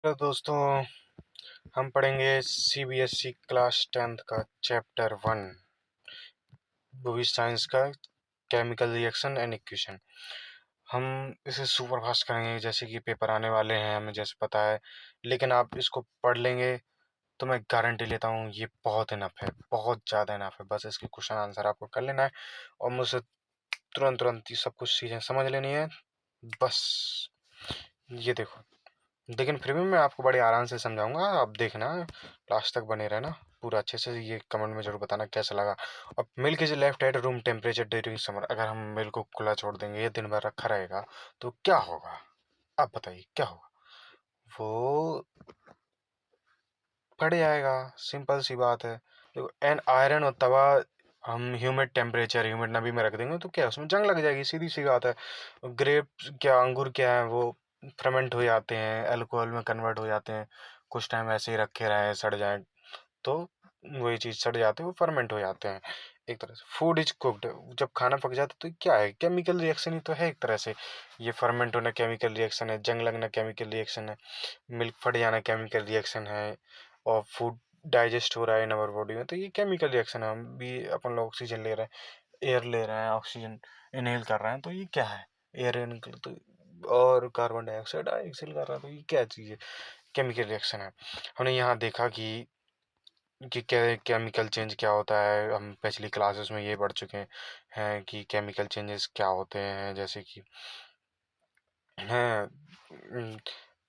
तो दोस्तों हम पढ़ेंगे सीबीएसई क्लास 10th का चैप्टर 1 वो भी साइंस का केमिकल रिएक्शन एंड इक्वेशन। हम इसे सुपर फास्ट करेंगे जैसे कि पेपर आने वाले हैं, हमें जैसे पता है, लेकिन आप इसको पढ़ लेंगे तो मैं गारंटी लेता हूँ ये बहुत इनफ है, बहुत ज़्यादा इनफ है। बस इसके क्वेश्चन आंसर आपको कर लेना है और मुझसे तुरंत तुरंत ये सब कुछ चीज़ें समझ लेनी है। बस ये देखो, लेकिन फिर भी मैं आपको बड़े आराम से समझाऊंगा, आप देखना, लास्ट तक बने रहना पूरा अच्छे से। ये कमेंट में जरूर बताना कैसा लगा। और milk is left at room temperature during summer. अगर हम मिल्क को खुला छोड़ देंगे, ये दिन भर रखा रहेगा तो क्या होगा? आप बताइए क्या होगा? वो फट जाएगा, सिंपल सी बात है। देखो, एन आयरन और तवा हम ह्यूमिड टेम्परेचर, ह्यूमिड नमी में रख देंगे तो क्या उसमें जंग लग जाएगी, सीधी सी बात है। ग्रेप्स क्या, अंगूर क्या है, वो फर्मेंट हो जाते हैं, अल्कोहल में कन्वर्ट हो जाते हैं। कुछ टाइम ऐसे ही रखे रहें, सड़ जाए तो वही चीज़ सड़ जाते हैं, वो फर्मेंट हो जाते हैं। एक तरह से फूड इज कुक्ड, जब खाना पक जाता है तो क्या है? केमिकल रिएक्शन ही तो है एक तरह से। ये फर्मेंट होना केमिकल रिएक्शन है, जंग लगना केमिकल रिएक्शन है, मिल्क फट जाना केमिकल रिएक्शन है, और फूड डाइजेस्ट हो रहा है इन अवर बॉडी में तो ये केमिकल रिएक्शन है। हम भी, अपन लोग ऑक्सीजन ले रहे हैं, एयर ले रहे हैं, ऑक्सीजन इनहेल कर रहे हैं तो ये क्या है? एयर इनहेल तो, और कार्बन डाइऑक्साइड एक्सहेल कर रहा है तो ये क्या चीज़ है? केमिकल रिएक्शन है। हमने यहाँ देखा कि क्या केमिकल चेंज क्या होता है, हम पिछली क्लासेस में ये पढ़ चुके हैं कि केमिकल चेंजेस क्या होते हैं। जैसे कि हैं,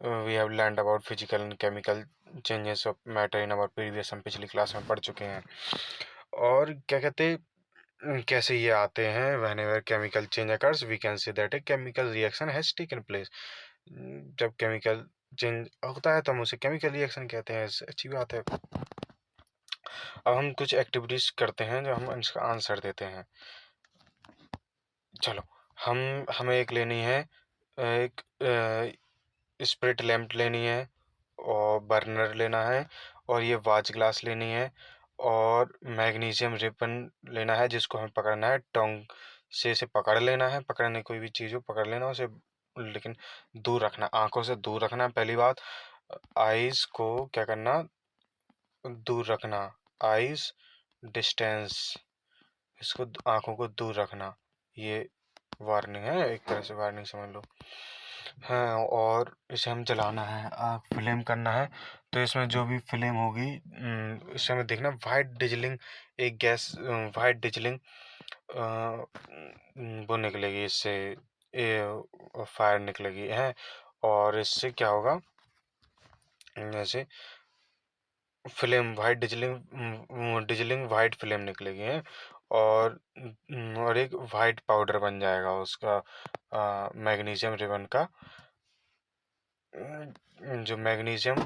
we have learned about physical and chemical changes of matter in our previous, हम पिछली क्लास में पढ़ चुके हैं। और क्या कहते कैसे ये आते हैं? Whenever chemical change occurs we can say that a chemical reaction has taken place. जब केमिकल चेंज होता है तो हम उसे केमिकल रिएक्शन कहते हैं, अच्छी बात है। अब हम कुछ एक्टिविटीज करते हैं जो हम इसका आंसर देते हैं। चलो, हमें एक लेनी है, एक स्प्रिट लैंप लेनी है, और बर्नर लेना है, और ये वाच ग्लास लेनी है, और मैग्नीशियम रिबन लेना है जिसको हमें पकड़ना है टोंग से। इसे पकड़ लेना है, पकड़ने कोई भी चीज़ हो पकड़ लेना उसे, लेकिन दूर रखना, आंखों से दूर रखना है पहली बात। आईज को क्या करना? दूर रखना, आईज डिस्टेंस, इसको आंखों को दूर रखना। ये वार्निंग है, एक तरह से वार्निंग समझ लो। हाँ, और इसे हम जलाना है, आग फ्लेम करना है। तो इसमें जो भी फ्लेम होगी, इसे हमें देखना वाइट डिजलिंग, एक गैस, वाइट डिजलिंग वो निकलेगी इससे, फायर निकलेगी है। और इससे क्या होगा? जैसे flame white dazzling, dazzling white flame निकलेगी है, और एक वाइट पाउडर बन जाएगा उसका, मैग्नीशियम रिबन का। जो मैग्नीशियम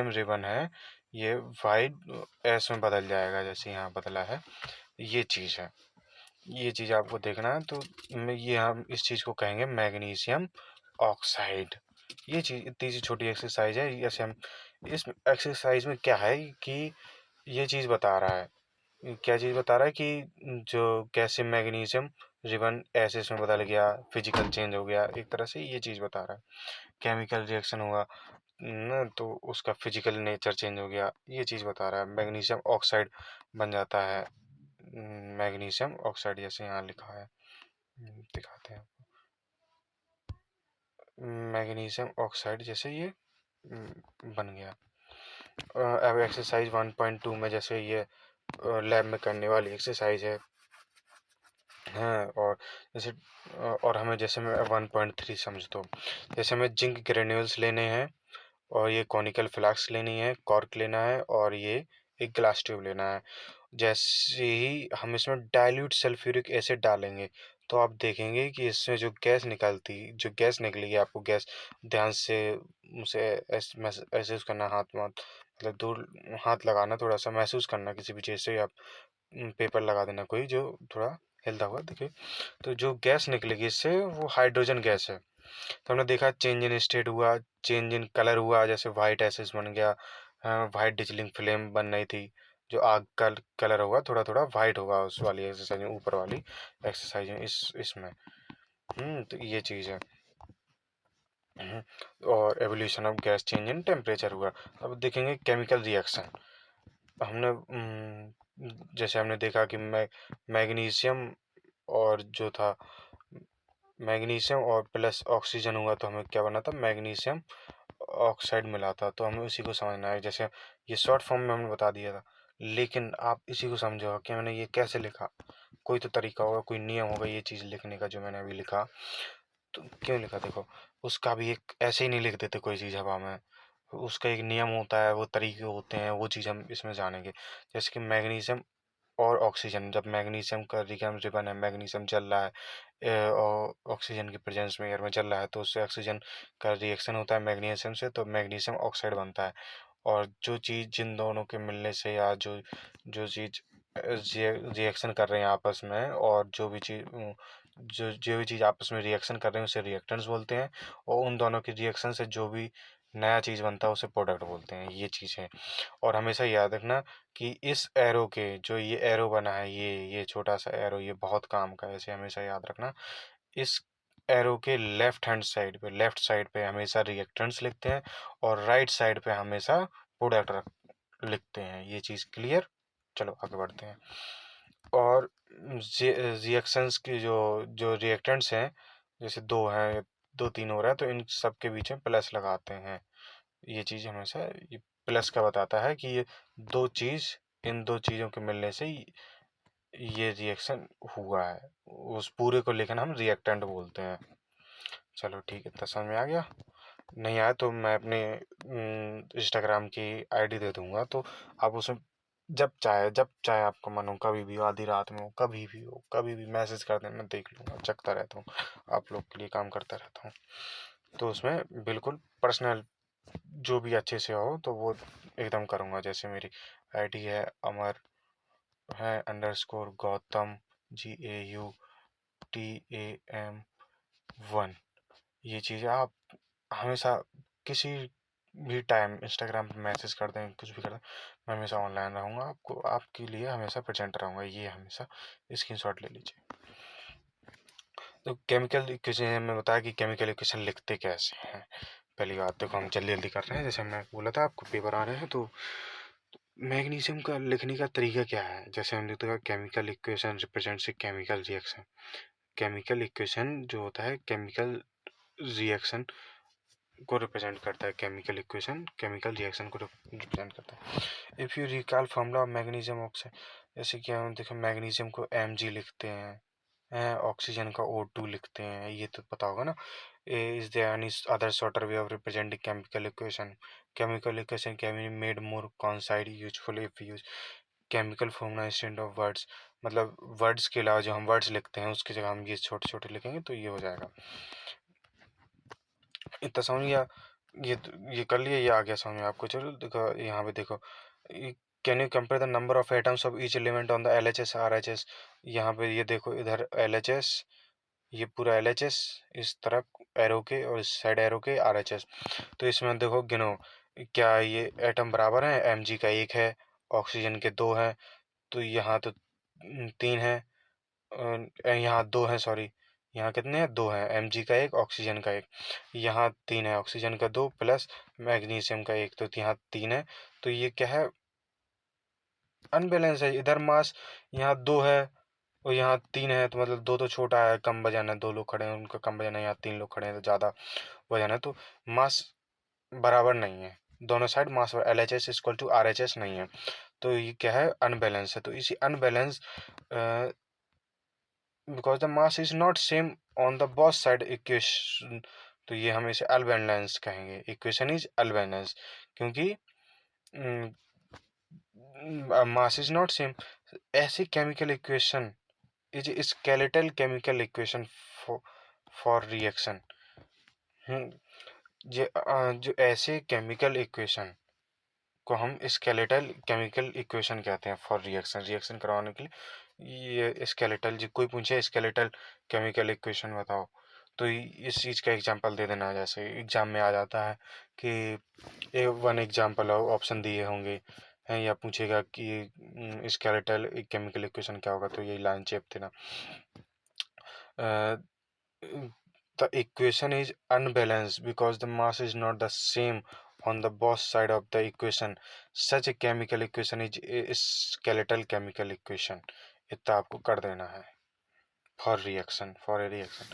रिबन है, ये वाइट एस में बदल जाएगा जैसे यहाँ बदला है। ये चीज़ है, ये चीज़ आपको देखना है। तो ये हम इस चीज़ को कहेंगे मैग्नीशियम ऑक्साइड। ये चीज़ इतनी सी छोटी एक्सरसाइज है। जैसे हम इस एक्सरसाइज में क्या है कि ये चीज़ बता रहा है, क्या चीज़ बता रहा है कि जो कैसे मैग्नीशियम रिबन एसिड में बदल गया, फिजिकल चेंज हो गया, एक तरह से ये चीज़ बता रहा है। केमिकल रिएक्शन हुआ ना तो उसका फिजिकल नेचर चेंज हो गया, ये चीज़ बता रहा है। मैग्नीशियम ऑक्साइड बन जाता है, मैग्नीशियम ऑक्साइड जैसे यहाँ लिखा है, दिखाते हैं। मैग्नीशियम ऑक्साइड जैसे ये बन गया। अब एक्सरसाइज 1.2 में जैसे ये लैब में करने वाली एक्सरसाइज है। हाँ, और जैसे और हमें जैसे मैं 1.3 समझ दो, जैसे हमें जिंक ग्रेन्यूल्स लेने हैं, और ये कॉनिकल फ्लास्क लेनी है, कॉर्क लेना है, और ये एक ग्लास ट्यूब लेना है। जैसे ही हम इसमें डाइल्यूट सल्फ्यूरिक एसिड डालेंगे तो आप देखेंगे कि इसमें जो गैस निकलेगी, आपको गैस ध्यान से उसे महसूस करना, हाथ में मतलब दूर हाथ लगाना, थोड़ा सा महसूस करना किसी भी चीज़ से, आप पेपर लगा देना कोई जो थोड़ा हिलता हुआ दिखे। तो जो गैस निकलेगी इससे वो हाइड्रोजन गैस है। तो हमने देखा चेंज इन स्टेट हुआ, चेंज इन कलर हुआ, जैसे वाइट एसेस बन गया, वाइट डिजलिंग फ्लेम बन रही थी। जो आग का कलर होगा थोड़ा थोड़ा वाइट होगा उस वाली एक्सरसाइज में, ऊपर वाली एक्सरसाइज में, इसमें तो ये चीज़ है। और evolution of gas change in temperature हुआ। अब देखेंगे केमिकल रिएक्शन। हमने जैसे हमने देखा कि मैग्नीशियम और जो था मैग्नीशियम और प्लस ऑक्सीजन हुआ तो हमें क्या बना था, मैग्नीशियम ऑक्साइड मिला था। तो हमें उसी को समझना है। जैसे ये शॉर्ट फॉर्म में हमने बता दिया था, लेकिन आप इसी को समझो कि मैंने ये कैसे लिखा। कोई तो तरीका होगा, कोई नियम होगा ये चीज़ लिखने का जो मैंने अभी लिखा। तो क्यों लिखा देखो, उसका भी एक ऐसे ही नहीं लिख देते कोई चीज़ हवा में, उसका एक नियम होता है, वो तरीके होते हैं, वो चीज़ हम इसमें जानेंगे। जैसे कि मैग्नीशियम और ऑक्सीजन, जब मैग्नीशियम का रिबन है, मैग्नीशियम जल रहा है और ऑक्सीजन की प्रेजेंस में एयर में जल रहा है, तो उससे ऑक्सीजन का रिएक्शन होता है मैग्नीशियम से, तो मैग्नीशियम ऑक्साइड बनता है। और जो चीज़ जिन दोनों के मिलने से, या जो जो चीज़ रिएक्शन कर रहे हैं आपस में, और जो भी चीज़ आपस में रिएक्शन कर रहे हैं उसे रिएक्टेंट्स बोलते हैं। और उन दोनों के रिएक्शन से जो भी नया चीज़ बनता है उसे प्रोडक्ट बोलते हैं। ये चीज़ है। और हमेशा याद रखना कि इस एरो के, जो ये एरो बना है, ये छोटा सा एरो, ये बहुत काम का है, इसे हमेशा याद रखना। इस एरो के लेफ्ट साइड पे हमेशा रिएक्टेंट्स लिखते हैं, और राइट साइड पे हमेशा प्रोडक्ट लिखते हैं। ये चीज़ क्लियर। चलो आगे बढ़ते हैं। और रिएक्शंस की जो जो रिएक्टेंट्स हैं, जैसे दो हैं, दो तीन हो रहा है, तो इन सब के बीच में प्लस लगाते हैं। ये चीज़ हमेशा ये प्लस का बताता है कि ये दो चीज़, इन दो चीज़ों के मिलने से ये रिएक्शन हुआ है। उस पूरे को लेकर हम रिएक्टेंट बोलते हैं। चलो ठीक है, इतना समझ में आ गया। नहीं आया तो मैं अपने इंस्टाग्राम की आईडी दे दूंगा, तो आप उसमें जब चाहे आपका मन हो, कभी भी हो, आधी रात में हो, कभी भी मैसेज कर देना, मैं देख लूँगा, चेकता रहता हूँ। आप लोग के लिए काम करता रहता हूँ। तो उसमें बिल्कुल पर्सनल जो भी अच्छे से हो तो वो एकदम करूँगा। जैसे मेरी आईडी है अमर है अंडरस्कोर गौतम, GAUTAM 1। ये चीज़ आप हमेशा किसी भी टाइम इंस्टाग्राम पे मैसेज कर दें, कुछ भी कर दें, मैं हमेशा ऑनलाइन रहूँगा, आपको आपके लिए हमेशा प्रेजेंट रहूँगा। ये हमेशा स्क्रीनशॉट ले लीजिए। तो केमिकल इक्वेशन में बताया कि केमिकल इक्वेशन लिखते कैसे हैं। पहली बात देखो, हम जल्दी जल्दी कर रहे हैं, जैसे मैंने बोला था आपको पेपर आ रहे हैं। तो मैग्नीशियम का लिखने का तरीका क्या है। जैसे हमने देखा केमिकल इक्वेशन रिप्रेजेंट्स ए केमिकल रिएक्शन। केमिकल इक्वेशन जो होता है केमिकल रिएक्शन को रिप्रेजेंट करता है। केमिकल इक्वेशन केमिकल रिएक्शन को रिप्रेजेंट करता है। If you recall formula of magnesium oxide, जैसे कि हम देखो मैग्नीशियम को Mg लिखते हैं, ऑक्सीजन का O2 लिखते हैं, ये तो पता होगा ना। Is there any other shorter way of representing chemical equation. Chemical equation can be made more concise useful if use chemical formula instead of words. मतलब वर्ड्स के अलावा जो हम वर्ड्स लिखते हैं उसकी जगह हम ये छोटे छोटे लिखेंगे तो ये हो जाएगा। इतना समझ गया। ये कर लिए, ये आ गया समझ में आपको। चलो देखो यहाँ पे देखो, can you compare the number of atoms of each element on the LHS RHS। यहाँ पे ये देखो, इधर LHS, ये पूरा LHS इस तरफ एरो के और इस साइड एरो के RHS। तो इसमें देखो गिनो, क्या ये एटम बराबर हैं। Mg का एक है, ऑक्सीजन के दो हैं, तो यहाँ तो तीन है, यहाँ दो है, सॉरी, यहाँ कितने हैं, दो हैं। Mg का एक, ऑक्सीजन का एक। यहाँ तीन है, ऑक्सीजन का दो प्लस मैग्नीशियम का एक, तो यहाँ तीन है। तो ये क्या है, अनबैलेंस है। इधर मास यहाँ दो है और यहाँ तीन है, तो मतलब दो तो छोटा है, कम वजन है, दो लोग खड़े हैं उनका कम वजन है, यहाँ तीन लोग खड़े हैं तो ज़्यादा वजन है। तो मास बराबर नहीं है, दोनों side mass LHS equal to RHS नहीं है। तो ये क्या है, अनबैलेंस है। तो इसी unbalance, because the mass is not same on the both side equation, तो ये हम इसे अनबैलेंस कहेंगे। इक्वेशन इज अनबैलेंस क्योंकि मास इज नॉट सेम। ऐसी chemical equation is skeletal chemical equation for reaction. जो ऐसे केमिकल इक्वेशन को हम स्केलेटल केमिकल इक्वेशन कहते हैं फॉर रिएक्शन करवाने के लिए। ये स्केलेटल, जो कोई पूछे स्केलेटल केमिकल इक्वेशन बताओ, तो इस चीज़ का एग्जांपल दे देना। जैसे एग्जाम में आ जाता है कि वन एग्जांपल ऑप्शन दिए होंगे हैं, या पूछेगा कि स्केलेटल केमिकल इक्वेशन क्या होगा, तो यही लाइन चेप देना। the equation is unbalanced because the mass is not the same on the both side of the equation. Such a chemical equation is a skeletal chemical equation. इतना आपको कर देना है for reaction, for a reaction,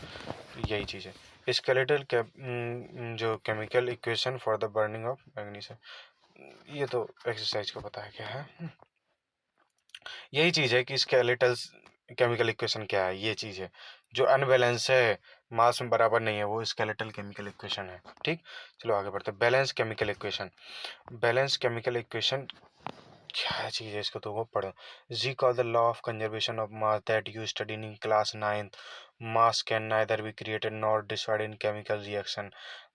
यही चीज़ है skeletal जो chemical equation for the burning of manganese है। ये तो एक्सरसाइज को पता है क्या है। यही चीज़ है कि स्केलेटल केमिकल इक्वेशन क्या है, ये चीज़ है जो अनबैलेंस है, मास में बराबर नहीं है, वो स्केलेटल केमिकल इक्वेशन है। ठीक, चलो आगे बढ़ते हैं। Balance chemical equation, balance chemical equation क्या चीज़ है, इसको तो वो पढ़ो। जी call the law of conservation of mass that you study in class 9th। Mass can neither be created nor destroyed in chemical reaction.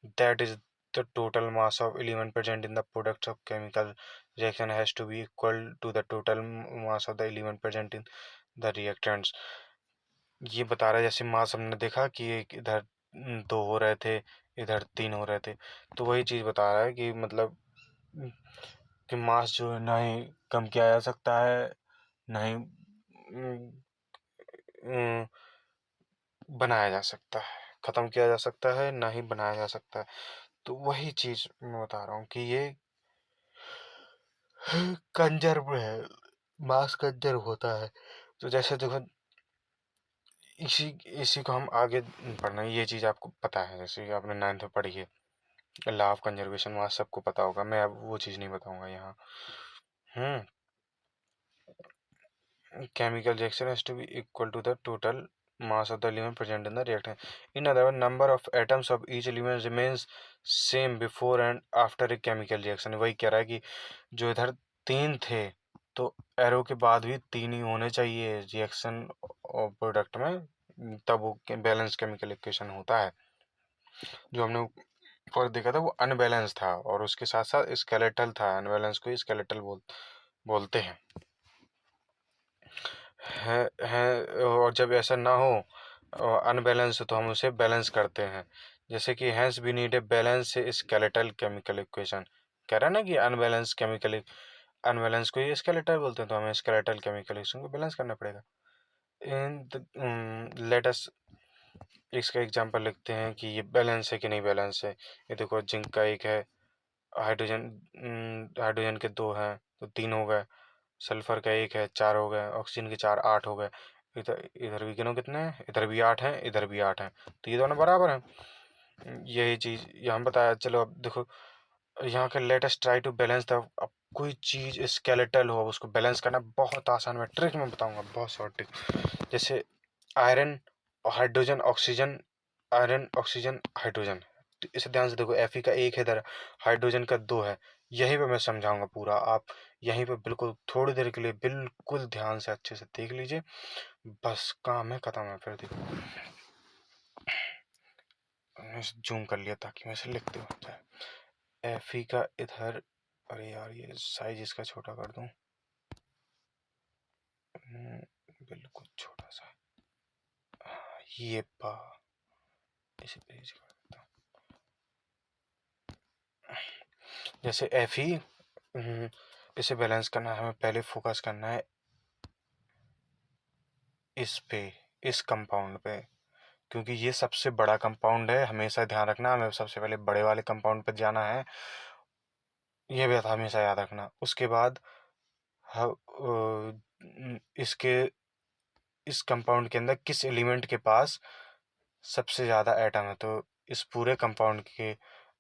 That is the total mass of element present in the products of chemical reaction has to be equal to the total mass of the element present in the reactants। ये बता रहा है जैसे मास हमने देखा कि एक इधर 2 हो रहे थे, इधर 3 हो रहे थे, तो वही चीज़ बता रहा है कि मतलब कि मास जो है ना ही कम किया जा सकता है, ना ही बनाया जा सकता है, ख़त्म किया जा सकता है, ना ही बनाया जा सकता है। तो वही चीज़ मैं बता रहा हूँ कि ये कंजर्व है, मास कंजर्व होता है। तो जैसे देखो इसी इसी को हम आगे पढ़ना है, ये चीज़ आपको पता है, जैसे कि आपने 9th में पढ़ी है लॉ ऑफ कंजर्वेशन, मास सबको पता होगा, मैं अब वो चीज़ नहीं बताऊंगा यहाँ। chemical reaction has to be equal to the total mass of the element present in the reactant. In other words, number of atoms of each element remains same before and after a chemical reaction। वही कह रहा है कि जो इधर 3 थे तो arrow के बाद भी 3 ही होने चाहिए रिएक्शन और प्रोडक्ट में, तब वो बैलेंस केमिकल इक्वेशन होता है। जो हमने ऊपर देखा था वो अनबैलेंस था और उसके साथ साथ स्केलेटल था, अनबैलेंस को स्केलेटल बोलते हैं। है और जब ऐसा ना हो अनबैलेंस तो हम उसे बैलेंस करते हैं, जैसे कि hence we need a balance skeletal chemical equation. कह रहा है ना कि अनबैलेंस केमिकल, अनबैलेंस को ही स्केलेटल बोलते हैं, तो हमें स्केलेटल केमिकल इक्वेशन को बैलेंस करना पड़ेगा। इन लेट अस इसका एग्जांपल लिखते हैं कि ये बैलेंस है कि नहीं बैलेंस है। ये देखो जिंक का 1 है, हाइड्रोजन हाइड्रोजन के 2 हैं तो 3 हो गए, सल्फर का 1 है 4 हो गए, ऑक्सीजन के 4 8 हो गए। इधर इधर भी गिनो कितने हैं, इधर भी 8 हैं, इधर भी 8 हैं, तो ये दोनों बराबर हैं। यही चीज़ यहाँ बताया। चलो अब देखो यहाँ के let us try to balance the, अब कोई चीज़ स्केलेटल हो अब उसको बैलेंस करना बहुत आसान, मैं ट्रिक में बताऊंगा, बहुत शॉर्ट ट्रिक। जैसे iron hydrogen oxygen, iron oxygen hydrogen, तो इसे ध्यान से देखो, एफ का 1 है इधर, हाइड्रोजन का 2 है, यहीं पे मैं समझाऊंगा पूरा, आप यहीं पे बिल्कुल थोड़ी देर के लिए बिल्कुल ध्यान से अच्छे से देख लीजिए, बस काम है खत्म है। फिर देखो मैंने जूम कर लिया ताकि मैं इसे लिखते हो जाए। एफ का इधर, अरे यार ये साइज इसका छोटा कर दूं, बिल्कुल छोटा सा, ये पा इसे पेज कर देता हूं। जैसे एफ ही इसे बैलेंस करना है, हमें पहले फोकस करना है इस पे, इस कंपाउंड पे, क्योंकि ये सबसे बड़ा कंपाउंड है, हमेशा ध्यान रखना, हमें सबसे पहले बड़े वाले कंपाउंड पे जाना है, ये भी हमेशा याद रखना। उसके बाद इसके इस कंपाउंड के अंदर किस एलिमेंट के पास सबसे ज़्यादा एटम है, तो इस पूरे कंपाउंड के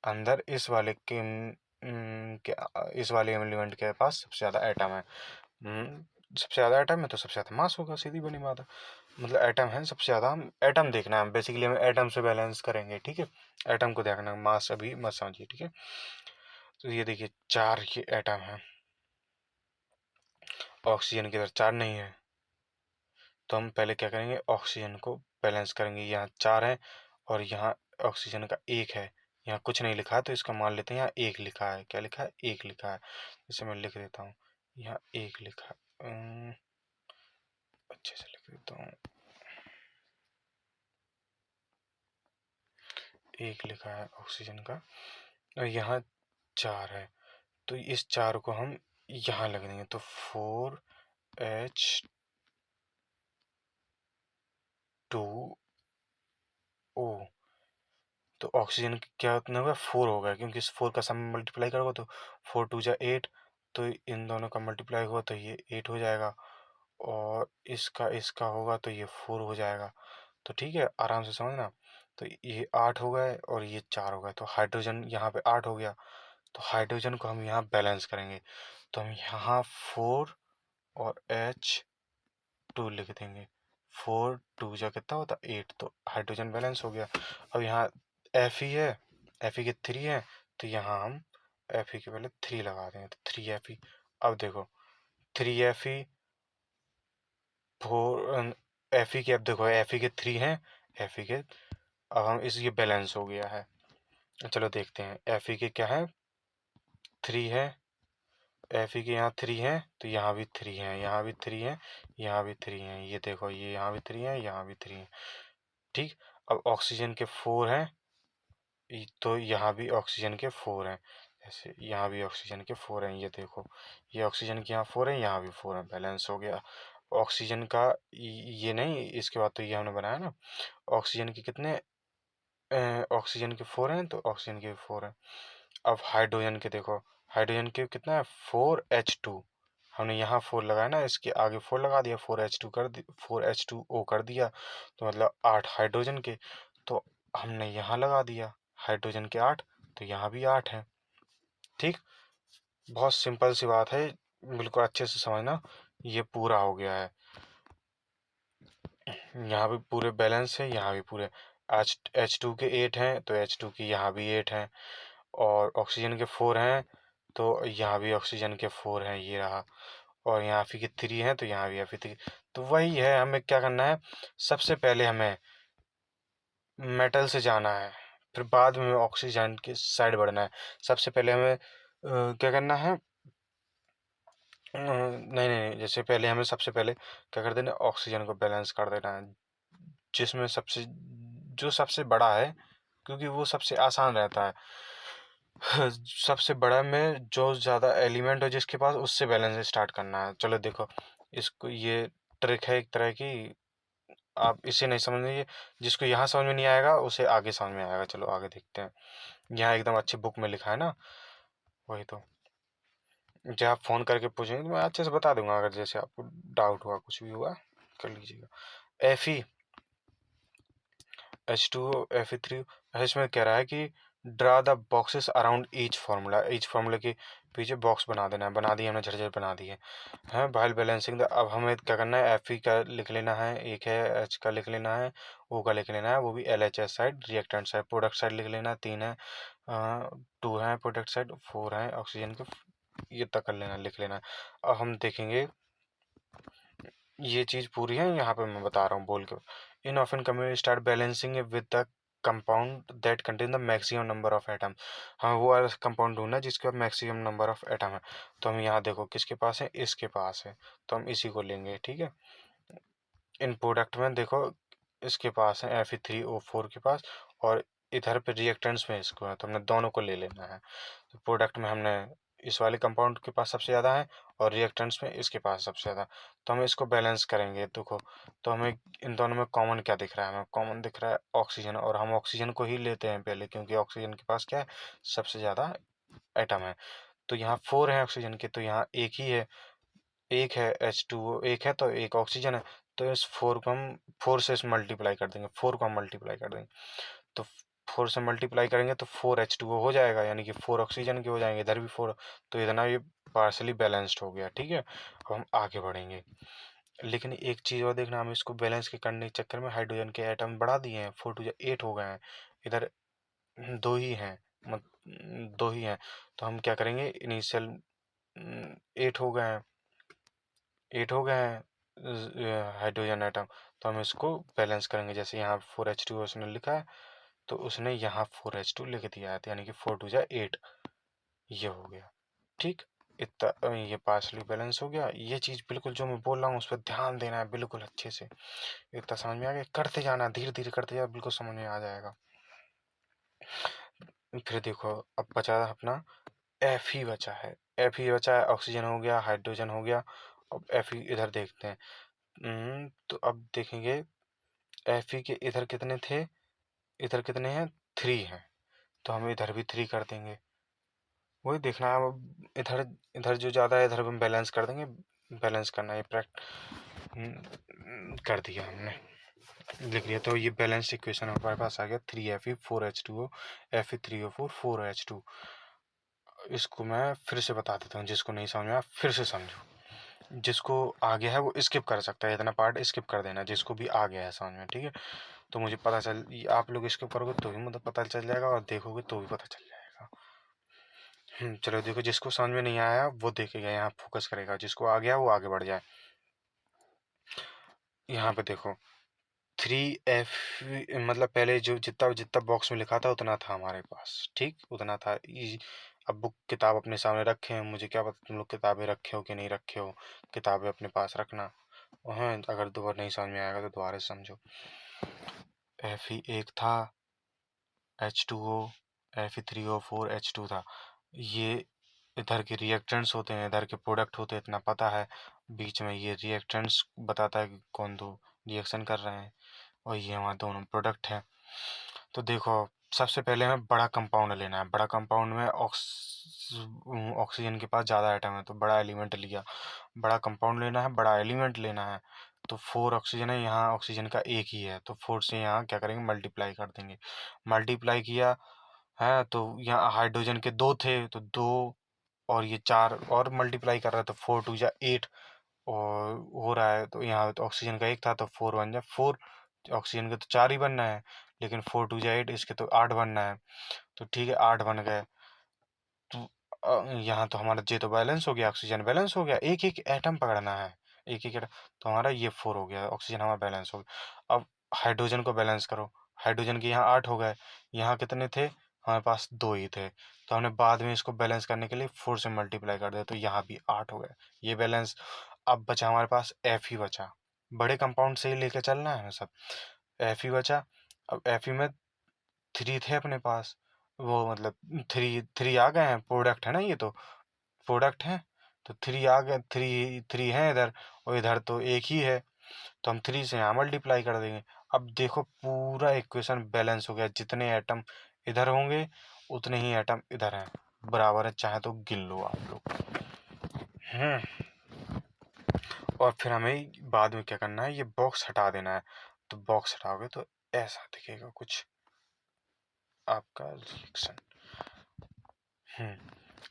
अंदर इस वाले इस वाले एलिमेंट के पास सबसे ज़्यादा एटम है। सबसे ज़्यादा एटम है तो सबसे ज़्यादा मास होगा, सीधी बनी बात है। मतलब एटम है सबसे ज़्यादा, हम एटम देखना है बेसिकली, हम एटम से बैलेंस करेंगे, ठीक है। एटम को देखना, मास अभी मत समझिए, ठीक है। तो ये देखिए 4 ये एटम है, ऑक्सीजन की तरह 4 नहीं है, तो हम पहले क्या करेंगे, ऑक्सीजन को बैलेंस करेंगे। यहाँ 4 है और यहाँ ऑक्सीजन का 1 है, यहाँ कुछ नहीं लिखा है तो इसका मान लेते हैं यहाँ 1 लिखा है। क्या लिखा है, 1 लिखा है। इसे मैं लिख देता हूँ, यहाँ 1 लिखा है, अच्छे से लिख देता हूँ, 1 लिखा है ऑक्सीजन का, और यहाँ 4 है, तो इस 4 को हम यहाँ लग देंगे, तो 4H2O तो ऑक्सीजन क्या कितना हो गया, 4 हो गया, क्योंकि इस 4 का सम मल्टीप्लाई करोगे तो 4 2 जा 8, तो इन दोनों का मल्टीप्लाई हुआ तो ये 8 हो जाएगा, और इसका इसका होगा तो ये 4 हो जाएगा। तो ठीक है, आराम से समझना। तो ये 8 हो गए और ये 4 हो गए, तो हाइड्रोजन यहाँ पे 8 हो गया। तो हाइड्रोजन को हम यहाँ बैलेंस करेंगे, तो हम यहाँ 4 और H2 लिख देंगे। 4 2 जा कितना होता, 8, तो हाइड्रोजन बैलेंस हो गया। अब यहाँ Fe है, Fe के 3 है, तो यहाँ हम Fe के पहले 3 लगा देंगे, तो 3Fe। अब देखो 3Fe 4 Fe के, अब देखो Fe के 3 हैं, Fe के, अब हम इस ये बैलेंस हो गया है। चलो देखते हैं, Fe के क्या है, 3 है, Fe के यहाँ 3 है, तो यहाँ भी 3 है, यहाँ भी 3 है, यहाँ भी 3 है, ये देखो ये यहाँ भी 3 है, यहाँ भी 3 है। ठीक। अब ऑक्सीजन के 4 हैं, तो यहाँ भी ऑक्सीजन के 4 हैं, जैसे यहाँ भी ऑक्सीजन के 4 हैं, ये देखो ये ऑक्सीजन के यहाँ 4 हैं, यहाँ भी 4 हैं, बैलेंस हो गया। ऑक्सीजन का ये नहीं, इसके बाद तो ये हमने बनाया ना। ऑक्सीजन के कितने, ऑक्सीजन के 4 हैं, तो ऑक्सीजन के 4 हैं। अब हाइड्रोजन के देखो, हाइड्रोजन के कितना है, 4H2, हमने यहाँ 4 लगाया ना, इसके आगे 4 लगा दिया, 4H2 कर दी, 4H2O कर दिया, तो मतलब 8 हाइड्रोजन के, तो हमने यहाँ लगा दिया हाइड्रोजन के 8, तो यहाँ भी 8 है। ठीक, बहुत सिंपल सी बात है, बिल्कुल अच्छे से समझना। ये पूरा हो गया है, यहाँ भी पूरे बैलेंस है, यहाँ भी पूरे। H2 के 8 हैं, तो H2 की यहाँ भी 8 हैं, और ऑक्सीजन के 4 हैं, तो यहाँ भी ऑक्सीजन के 4 हैं, ये रहा। और यहाँ Fe के 3 हैं, तो यहाँ भी Fe3। तो वही है, हमें क्या करना है, सबसे पहले हमें मेटल से जाना है, फिर बाद में ऑक्सीजन की साइड बढ़ना है। सबसे पहले हमें क्या करना है, नहीं नहीं, जैसे पहले हमें सबसे पहले क्या कर देना, ऑक्सीजन को बैलेंस कर देना है, जिसमें सबसे जो सबसे बड़ा है, क्योंकि वो सबसे आसान रहता है। सबसे बड़ा में जो ज़्यादा एलिमेंट हो जिसके पास, उससे बैलेंस स्टार्ट करना है। चलो देखो, इसको ये ट्रिक है एक तरह की, आप इसे नहीं समझेंगे, जिसको यहाँ समझ में नहीं आएगा उसे आगे समझ में आएगा। चलो आगे देखते हैं, यहाँ एकदम अच्छी बुक में लिखा है ना, वही तो। जब आप फ़ोन करके पूछेंगे तो मैं अच्छे से बता दूंगा, अगर जैसे आपको डाउट हुआ, कुछ भी हुआ कर लीजिएगा। Fe H2O Fe3, इसमें कह रहा है कि draw the boxes around each formula, each formula के पीछे बॉक्स बना देना है। बना दिए हमने, झटझट बना दिए हैं। वाइल बैलेंसिंग द, अब हमें क्या करना है, Fe का लिख लेना है, एक है, H का लिख लेना है, O का लिख लेना है, वो भी LHS side, reactant side, product side लिख लेना है, 3 है, 2 है प्रोडक्ट साइड, 4 है ऑक्सीजन के, ये तक कर लेना, लिख लेना है। अब हम देखेंगे ये चीज़ पूरी है, यहाँ पे मैं बता रहा हूँ बोल के। In often compound start balancing with the compound that contain the maximum number of atom. हमें वो वाला कंपाउंड ढूंढना है जिसके पास मैक्सिमम नंबर ऑफ एटम है। तो हम यहाँ देखो किसके पास है, इसके पास है, तो हम इसी को लेंगे। ठीक है, इन प्रोडक्ट में देखो इसके पास है Fe3O4 के पास, और इधर पे रिएक्टेंट्स में इसको है, तो हमने दोनों को ले लेना है। तो प्रोडक्ट में हमने इस वाले कंपाउंड के पास सबसे ज़्यादा है, और रिएक्टेंट्स में इसके पास सबसे ज़्यादा, तो हम इसको बैलेंस करेंगे। देखो, तो हमें इन दोनों में कॉमन क्या दिख रहा है, हमें कॉमन दिख रहा है ऑक्सीजन, और हम ऑक्सीजन को ही लेते हैं पहले, क्योंकि ऑक्सीजन के पास क्या है, सबसे ज़्यादा एटम है। तो यहाँ 4 है ऑक्सीजन के, तो यहाँ एक ही है, एक है H2O, एक है, तो एक ऑक्सीजन है। तो इस 4 को हम 4 से मल्टीप्लाई कर देंगे, 4 को हम मल्टीप्लाई कर देंगे, तो 4 से मल्टीप्लाई करेंगे तो 4H2O हो जाएगा, यानी कि 4 ऑक्सीजन के हो जाएंगे, इधर भी 4, तो इतना ये पार्सली बैलेंस्ड हो गया। ठीक है, अब हम आगे बढ़ेंगे, लेकिन एक चीज़ और देखना, हम इसको बैलेंस के करने के चक्कर में हाइड्रोजन के एटम बढ़ा दिए हैं, 4 टू 8 हो गए हैं, इधर दो ही हैं, दो ही हैं। तो हम क्या करेंगे, इनिशियल 8 हो गए हैं, 8 हो गए हैं हाइड्रोजन एटम, तो हम इसको बैलेंस करेंगे। जैसे यहाँ 4H2 उसने लिखा है, तो उसने यहाँ 4H2 लिख दिया है, तो यानी कि 4 टू जा 8, ये हो गया। ठीक, इतना ये पार्शली बैलेंस हो गया। ये चीज़ बिल्कुल जो मैं बोल रहा हूँ उस पर ध्यान देना है बिल्कुल अच्छे से, इतना समझ में आ गया, करते जाना, धीरे धीरे करते जाना, बिल्कुल समझ में आ जाएगा। फिर देखो, अब बचा अपना Fe बचा है, Fe बचा है, ऑक्सीजन हो गया, हाइड्रोजन हो गया। अब Fe इधर देखते हैं, तो अब देखेंगे Fe के इधर कितने थे, इधर कितने हैं, 3 है, तो हम इधर भी 3 कर देंगे। वही देखना है अब, इधर इधर जो ज़्यादा है इधर हम बैलेंस कर देंगे। बैलेंस करना है कर दिया हमने, लिख लिया। तो ये बैलेंस इक्वेशन हमारे पास आ गया 3Fe4H2O Fe3O4 4H2। इसको मैं फिर से बता देता हूँ, जिसको नहीं समझ में आया फिर से समझो। जिसको आ गया है वो स्किप कर सकता है, इतना पार्ट स्किप कर देना जिसको भी आ गया है समझ में, ठीक है। तो मुझे पता चल, आप लोग स्किप करोगे तो भी मतलब पता चल जाएगा, और देखोगे तो भी पता चल जाएगा। चलो देखो, जिसको समझ में नहीं आया वो देखेगा, यहाँ फोकस करेगा, जिसको आ गया वो आगे बढ़ जाए। यहाँ पे देखो 3F, मतलब पहले जो जितना जितना बॉक्स में लिखा था उतना था हमारे पास, ठीक उतना था। अब बुक किताब अपने सामने रखे हैं, मुझे क्या पता तुम लोग किताबें रखे हो कि नहीं रखे हो। किताबें अपने पास रखना। हाँ, अगर दोबारा नहीं समझ में आएगा तो दोबारा से समझो। Fe1 था, H2O, Fe3O4H2 था। ये इधर के रिएक्टेंट्स होते हैं, इधर के प्रोडक्ट होते हैं, इतना पता है। बीच में ये रिएक्टेंट्स बताता है कि कौन दो रिएक्शन कर रहे हैं, और ये हमारे दोनों प्रोडक्ट हैं। तो देखो, सबसे पहले हमें बड़ा कंपाउंड लेना है। बड़ा कंपाउंड में ऑक्सीजन के पास ज़्यादा आइटम है, तो बड़ा एलिमेंट लिया। बड़ा कंपाउंड लेना है, बड़ा एलिमेंट लेना है। तो 4 ऑक्सीजन है, यहाँ ऑक्सीजन का एक ही है, तो 4 से यहाँ क्या करेंगे, मल्टीप्लाई कर देंगे। मल्टीप्लाई किया है तो यहाँ हाइड्रोजन के 2 थे, तो 2 और ये 4 और मल्टीप्लाई कर रहा है, तो 4 2 जा 8 और हो रहा है। तो यहाँ तो ऑक्सीजन का एक था, तो 4 1 जा 4। ऑक्सीजन के तो 4 ही बनना है, लेकिन 4 2 जा 8, इसके तो 8 बनना है। तो ठीक है, 8 बन गए। तो यहाँ तो हमारा जे तो बैलेंस हो गया, ऑक्सीजन बैलेंस हो गया। एक एक एटम पकड़ना है, एक एक एटम। तो हमारा ये 4 हो गया, ऑक्सीजन हमारा बैलेंस हो गया। अब हाइड्रोजन को बैलेंस करो। हाइड्रोजन के यहाँ 8 हो गए, यहाँ कितने थे, हमारे पास 2 ही थे। तो हमने बाद में इसको बैलेंस करने के लिए 4 से मल्टीप्लाई कर दिया, तो यहाँ भी 8 हो गए, ये बैलेंस। अब बचा हमारे पास एफ ही बचा। बड़े कंपाउंड से ही लेके चलना है हमें सब। एफ ही बचा। अब एफ ही में 3 थे अपने पास, वो मतलब 3 आ गए हैं, प्रोडक्ट है ना, ये तो प्रोडक्ट है। तो 3 आ गए, 3 है इधर, और इधर तो एक ही है, तो हम 3 से यहाँ मल्टीप्लाई कर देंगे। अब देखो पूरा इक्वेशन बैलेंस हो गया, जितने एटम इधर होंगे उतने ही एटम इधर हैं, बराबर है, चाहे तो गिन लो आप लोग। और फिर हमें बाद में क्या करना है, ये बॉक्स हटा देना है। तो बॉक्स हटाओगे तो ऐसा दिखेगा कुछ आपका रिएक्शन।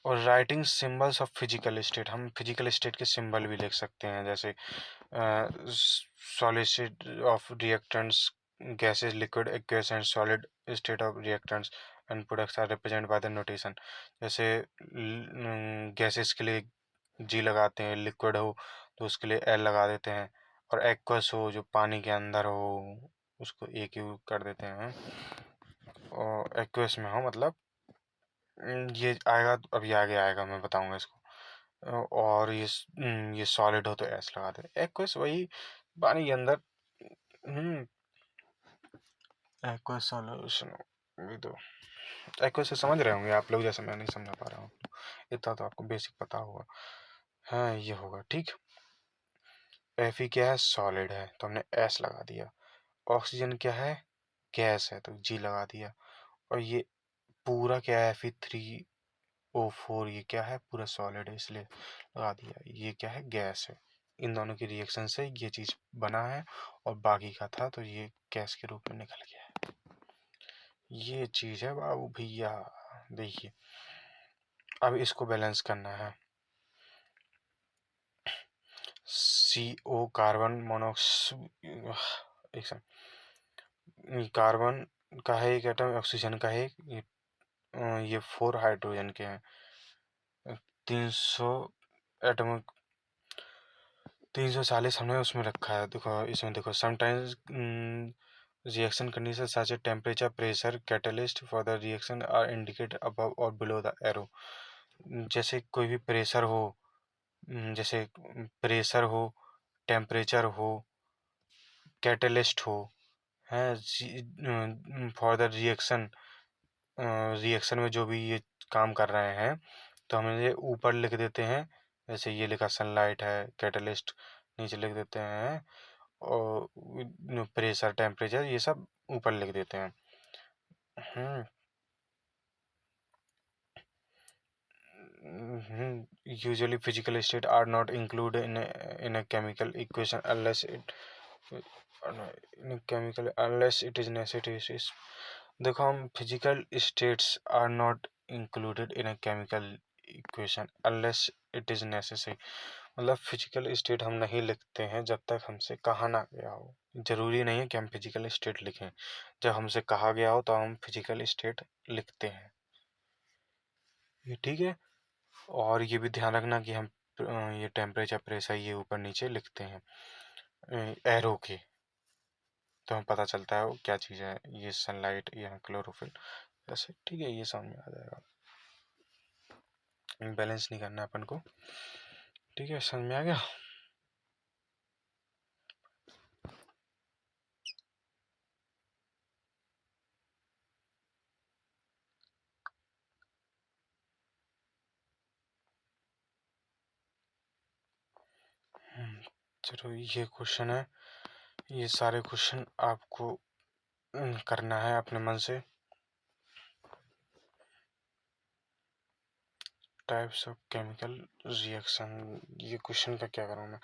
और writing symbols of physical state, हम फिजिकल स्टेट के सिंबल भी लिख सकते हैं, जैसे solid of reactants, gases, liquid, aqueous and solid state of reactants and products are represented by the notation। जैसे गैसेस के लिए जी लगाते हैं, लिक्विड हो तो उसके लिए एल लगा देते हैं, और एक्वस हो जो पानी के अंदर हो उसको ए क्यू कर देते हैं। और एक्वस में हो मतलब ये आएगा, अभी आगे आएगा, मैं बताऊंगा इसको। और ये सॉलिड हो तो एस लगा दे। एक्वस वही पानी के अंदर एक्वस सॉल्यूशन, वही तो। एक्वस से समझ रहे होंगे आप लोग, जैसे मैं नहीं समझा पा रहा हूँ, इतना तो आपको बेसिक पता होगा। हाँ, ये होगा ठीक। एफ ई क्या है, सॉलिड है, तो हमने एस लगा दिया। ऑक्सीजन क्या है, गैस है, तो जी लगा दिया। और ये पूरा क्या है, Fe3O4, ये क्या है, पूरा सॉलिड है, इसलिए लगा दिया। ये क्या है, गैस है। इन दोनों की रिएक्शन से ये चीज बना है, और बाकी का था तो ये गैस के रूप में निकल गया है। ये चीज है बाबू भैया, देखिए। अब इसको बैलेंस करना है। CO कार्बन मोनोक्साइड, एक सेकंड, कार्बन का है एक एटम, ऑक्सीजन का है एक, ये 4 हाइड्रोजन के हैं। 300 एटम, 340 हमने उसमें रखा है। देखो इसमें देखो, sometimes reaction condition such as temperature, pressure, catalyst for the reaction are indicate above और बिलो द एरो। जैसे कोई भी प्रेशर हो, जैसे प्रेशर हो, टेम्परेचर हो, कैटलिस्ट हो, है फॉर द रिएक्शन, रिएक्शन में जो भी ये काम कर रहे हैं, तो हम ये ऊपर लिख देते हैं। जैसे ये लिखा सनलाइट है, कैटलिस्ट नीचे लिख देते हैं, और प्रेशर, टेम्परेचर, ये सब ऊपर लिख देते हैं। हम्म Usually physical state are not included in a chemical equation unless it is necessary. देखो, हम physical states are not included in a chemical equation unless it is necessary. मतलब फिजिकल स्टेट हम नहीं लिखते हैं जब तक हमसे कहा ना गया हो। जरूरी नहीं है कि हम फिजिकल स्टेट लिखें, जब हमसे कहा गया हो तो हम फिजिकल स्टेट लिखते हैं। ये ठीक है। और ये भी ध्यान रखना कि हम ये टेम्परेचर, प्रेशर ये ऊपर नीचे लिखते हैं एरो के, तो हमें पता चलता है वो क्या चीज़ है। ये सनलाइट, यहाँ क्लोरोफिल, ऐसे ठीक है, ये समझ में आ जाएगा। बैलेंस नहीं करना है अपन को, ठीक है, समझ में आ गया। चलो, ये क्वेश्चन है, ये सारे क्वेश्चन आपको करना है अपने मन से। टाइप्स ऑफ केमिकल रिएक्शन, ये क्वेश्चन का क्या करूँ मैं।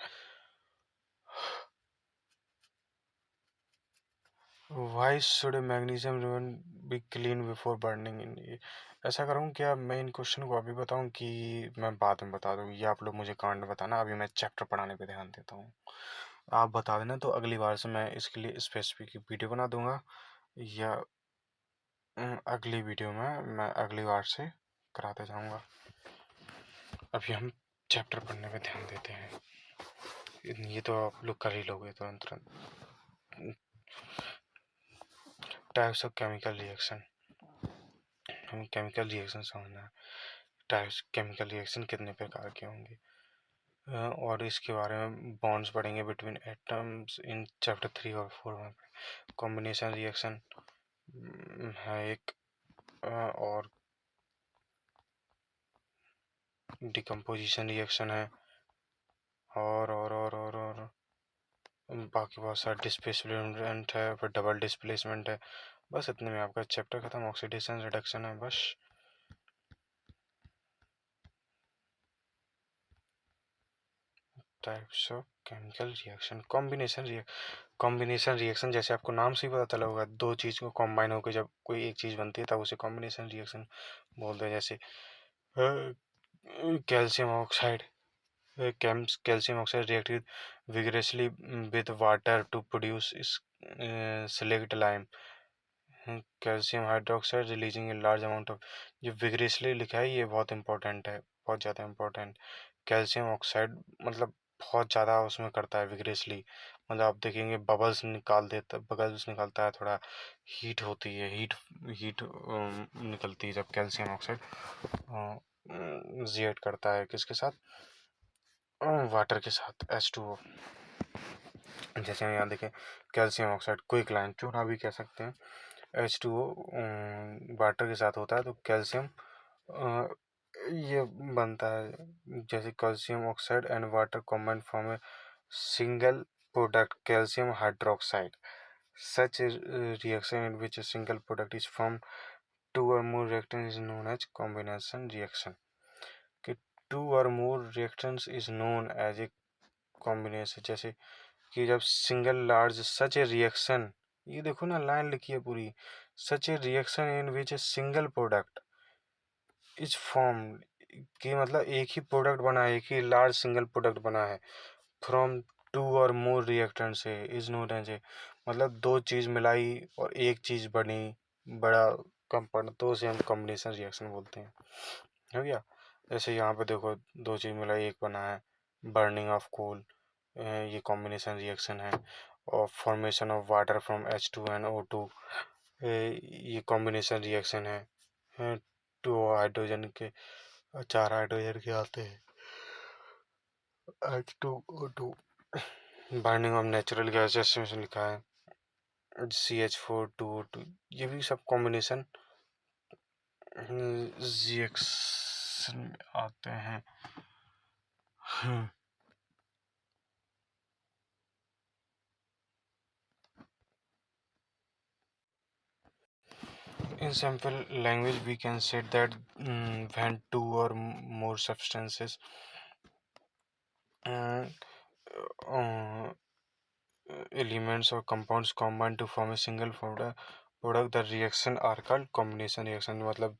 Why should magnesium ribbon be clean before burning in, ऐसा करूँ क्या मैं इन क्वेश्चन को अभी बताऊँ कि मैं बाद में बता दूँ? ये आप लोग मुझे कमेंट में बताना, अभी मैं चैप्टर पढ़ाने पे ध्यान देता हूँ। आप बता देना तो अगली बार से मैं इसके लिए स्पेसिफिक वीडियो बना दूंगा, या अगली वीडियो में मैं अगली बार से कराते जाऊंगा। अभी हम चैप्टर पढ़ने पे ध्यान देते हैं। ये तो आप लोग कर ही लोगे तुरंत तुरंत। टाइप्स ऑफ केमिकल रिएक्शन, हमें केमिकल रिएक्शन समझना है। टाइप्स केमिकल रिएक्शन कितने प्रकार के होंगे, और इसके बारे में बॉन्ड्स पढ़ेंगे बिटवीन एटम्स इन चैप्टर 3 और 4 में। कॉम्बिनेशन रिएक्शन है एक, और डिकम्पोजिशन रिएक्शन है, और बाकी बहुत सारा डिस्प्लेसमेंट है, फिर डबल डिस्प्लेसमेंट है। बस इतने में आपका चैप्टर खत्म। ऑक्सीडेशन रिडक्शन है बस। Types of chemical reaction, combination reaction जैसे आपको नाम से ही पता चला होगा, दो चीज़ को कॉम्बाइन होकर जब कोई एक चीज़ बनती है तब उसे कॉम्बिनेशन रिएक्शन बोलते हैं। जैसे calcium oxide, calcium oxide reacted vigorously with water to produce select lime. Calcium hydroxide releasing a large amount of, जो विग्रेसली लिखा है ये बहुत इंपॉर्टेंट है, बहुत ज़्यादा इंपॉर्टेंट। कैल्शियम ऑक्साइड मतलब बहुत ज़्यादा उसमें करता है विग्रेसली, मतलब आप देखेंगे बबल्स निकाल देता, बबल्स निकलता है, थोड़ा हीट होती है, हीट हीट निकलती है जब कैल्शियम ऑक्साइड रिएक्ट करता है किसके साथ, वाटर के साथ, H2O। जैसे हम यहाँ देखें, कैल्शियम ऑक्साइड क्विक लाइन चूना भी कह सकते हैं, H2O वाटर के साथ होता है तो कैल्शियम ये बनता है। जैसे calcium oxide and water combined form A single product calcium hydroxide. Such a reaction in which a single product is formed, two or more reactions is known as combination reaction। कि two or more reactions is known as a combination, जैसे कि जब single large such a reaction, ये देखो ना line लिखी है पूरी, such a reaction in which a single product is form, कि मतलब एक ही प्रोडक्ट बना है, एक ही लार्ज सिंगल प्रोडक्ट बना है फ्रॉम टू और मोर रिएक्टेंट से, इज नोन एज ए, मतलब दो चीज़ मिलाई और एक चीज़ बनी बड़ा कंपाउंड, तो उसे हम कॉम्बिनेशन रिएक्शन बोलते हैं। हो गया। जैसे यहाँ पे देखो, दो चीज़ मिलाई एक बना है, बर्निंग ऑफ कोल, ये कॉम्बिनेशन रिएक्शन है। और formation of water from H2NO2, ये कॉम्बिनेशन रिएक्शन है। टू हाइड्रोजन के, चार हाइड्रोजन के आते हैं, H2O2। Burning of natural gas जैसे लिखा है, CH4 2O2, ये भी सब कॉम्बिनेशन रिएक्शन में आते हैं। In simple language, we can say that when two or more substances uh, uh, elements or compounds combine to form a single product, the reaction are called combination reaction. मतलब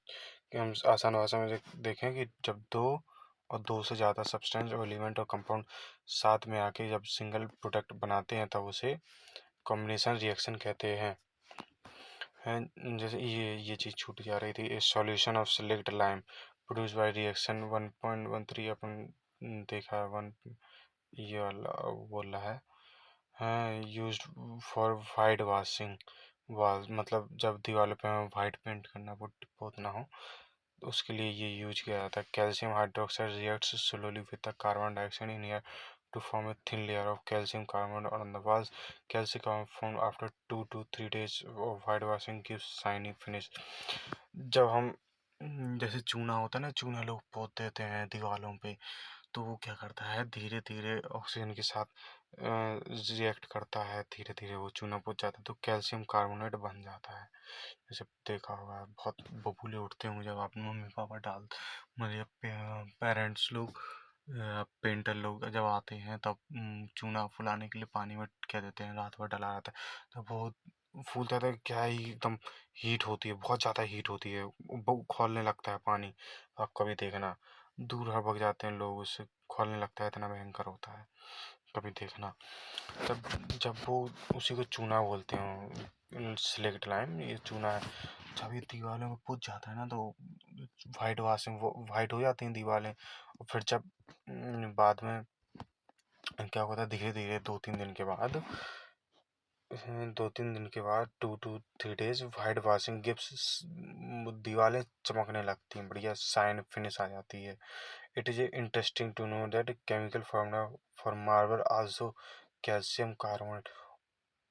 कि हम आसान भाषा में देखें कि जब दो और दो से ज़्यादा सब्सटेंस और एलिमेंट और कंपाउंड साथ में आके जब सिंगल प्रोडक्ट बनाते हैं तब उसे कॉम्बिनेशन रिएक्शन कहते हैं। जैसे ये चीज़ छूट जा रही थी। ए solution of slaked lime produce by reaction 1.13 अपन देखा है। वन ये वाला बोल रहा है। हाँ, used for white washing wall, मतलब जब दीवारों पे हमें वाइट पेंट करना पोतना हो तो उसके लिए ये यूज किया जाता है। Calcium hydroxide reacts slowly with the carbon dioxide in air to form a thin layer of calcium carbonate on the walls. Calcium carbonate formed after 2 to 3 days of whitewashing gives shiny finish. जब हम जैसे चूना होता है ना, चूना लोग पोत देते हैं दीवारों पे, तो वो क्या करता है धीरे धीरे ऑक्सीजन के साथ रिएक्ट करता है, धीरे धीरे वो चूना पोत जाता है तो कैल्शियम कार्बोनेट बन जाता है। जैसे देखा होगा बहुत बबूले उठते होंगे जब आप मम्मी पापा मतलब पेरेंट्स लोग पेंटर लोग जब आते हैं तब चूना फुलाने के लिए पानी में क्या देते हैं, रात भर डला रहता है तो बहुत फूलता था। क्या ही एकदम हीट होती है, बहुत ज़्यादा हीट होती है, खौलने लगता है पानी। आप कभी देखना दूर भग जाते हैं लोग, उससे खौलने लगता है, इतना भयंकर होता है, कभी देखना। तब जब वो उसी को चूना बोलते हैं, सिलेक्ट लाइम ये चूना है। जब ये दीवारों में पुज जाता है ना तो वाइट वाशिंग वो वाइट हो जाती हैं दीवारें। और फिर जब बाद में क्या होता है धीरे धीरे 2-3 दिन के बाद 2-3 दिन के बाद 2 to 3 days white washing gives दीवारें चमकने लगती हैं, बढ़िया शाइन फिनिश आ जाती है। It is interesting to know that chemical formula for marble also calcium carbonate.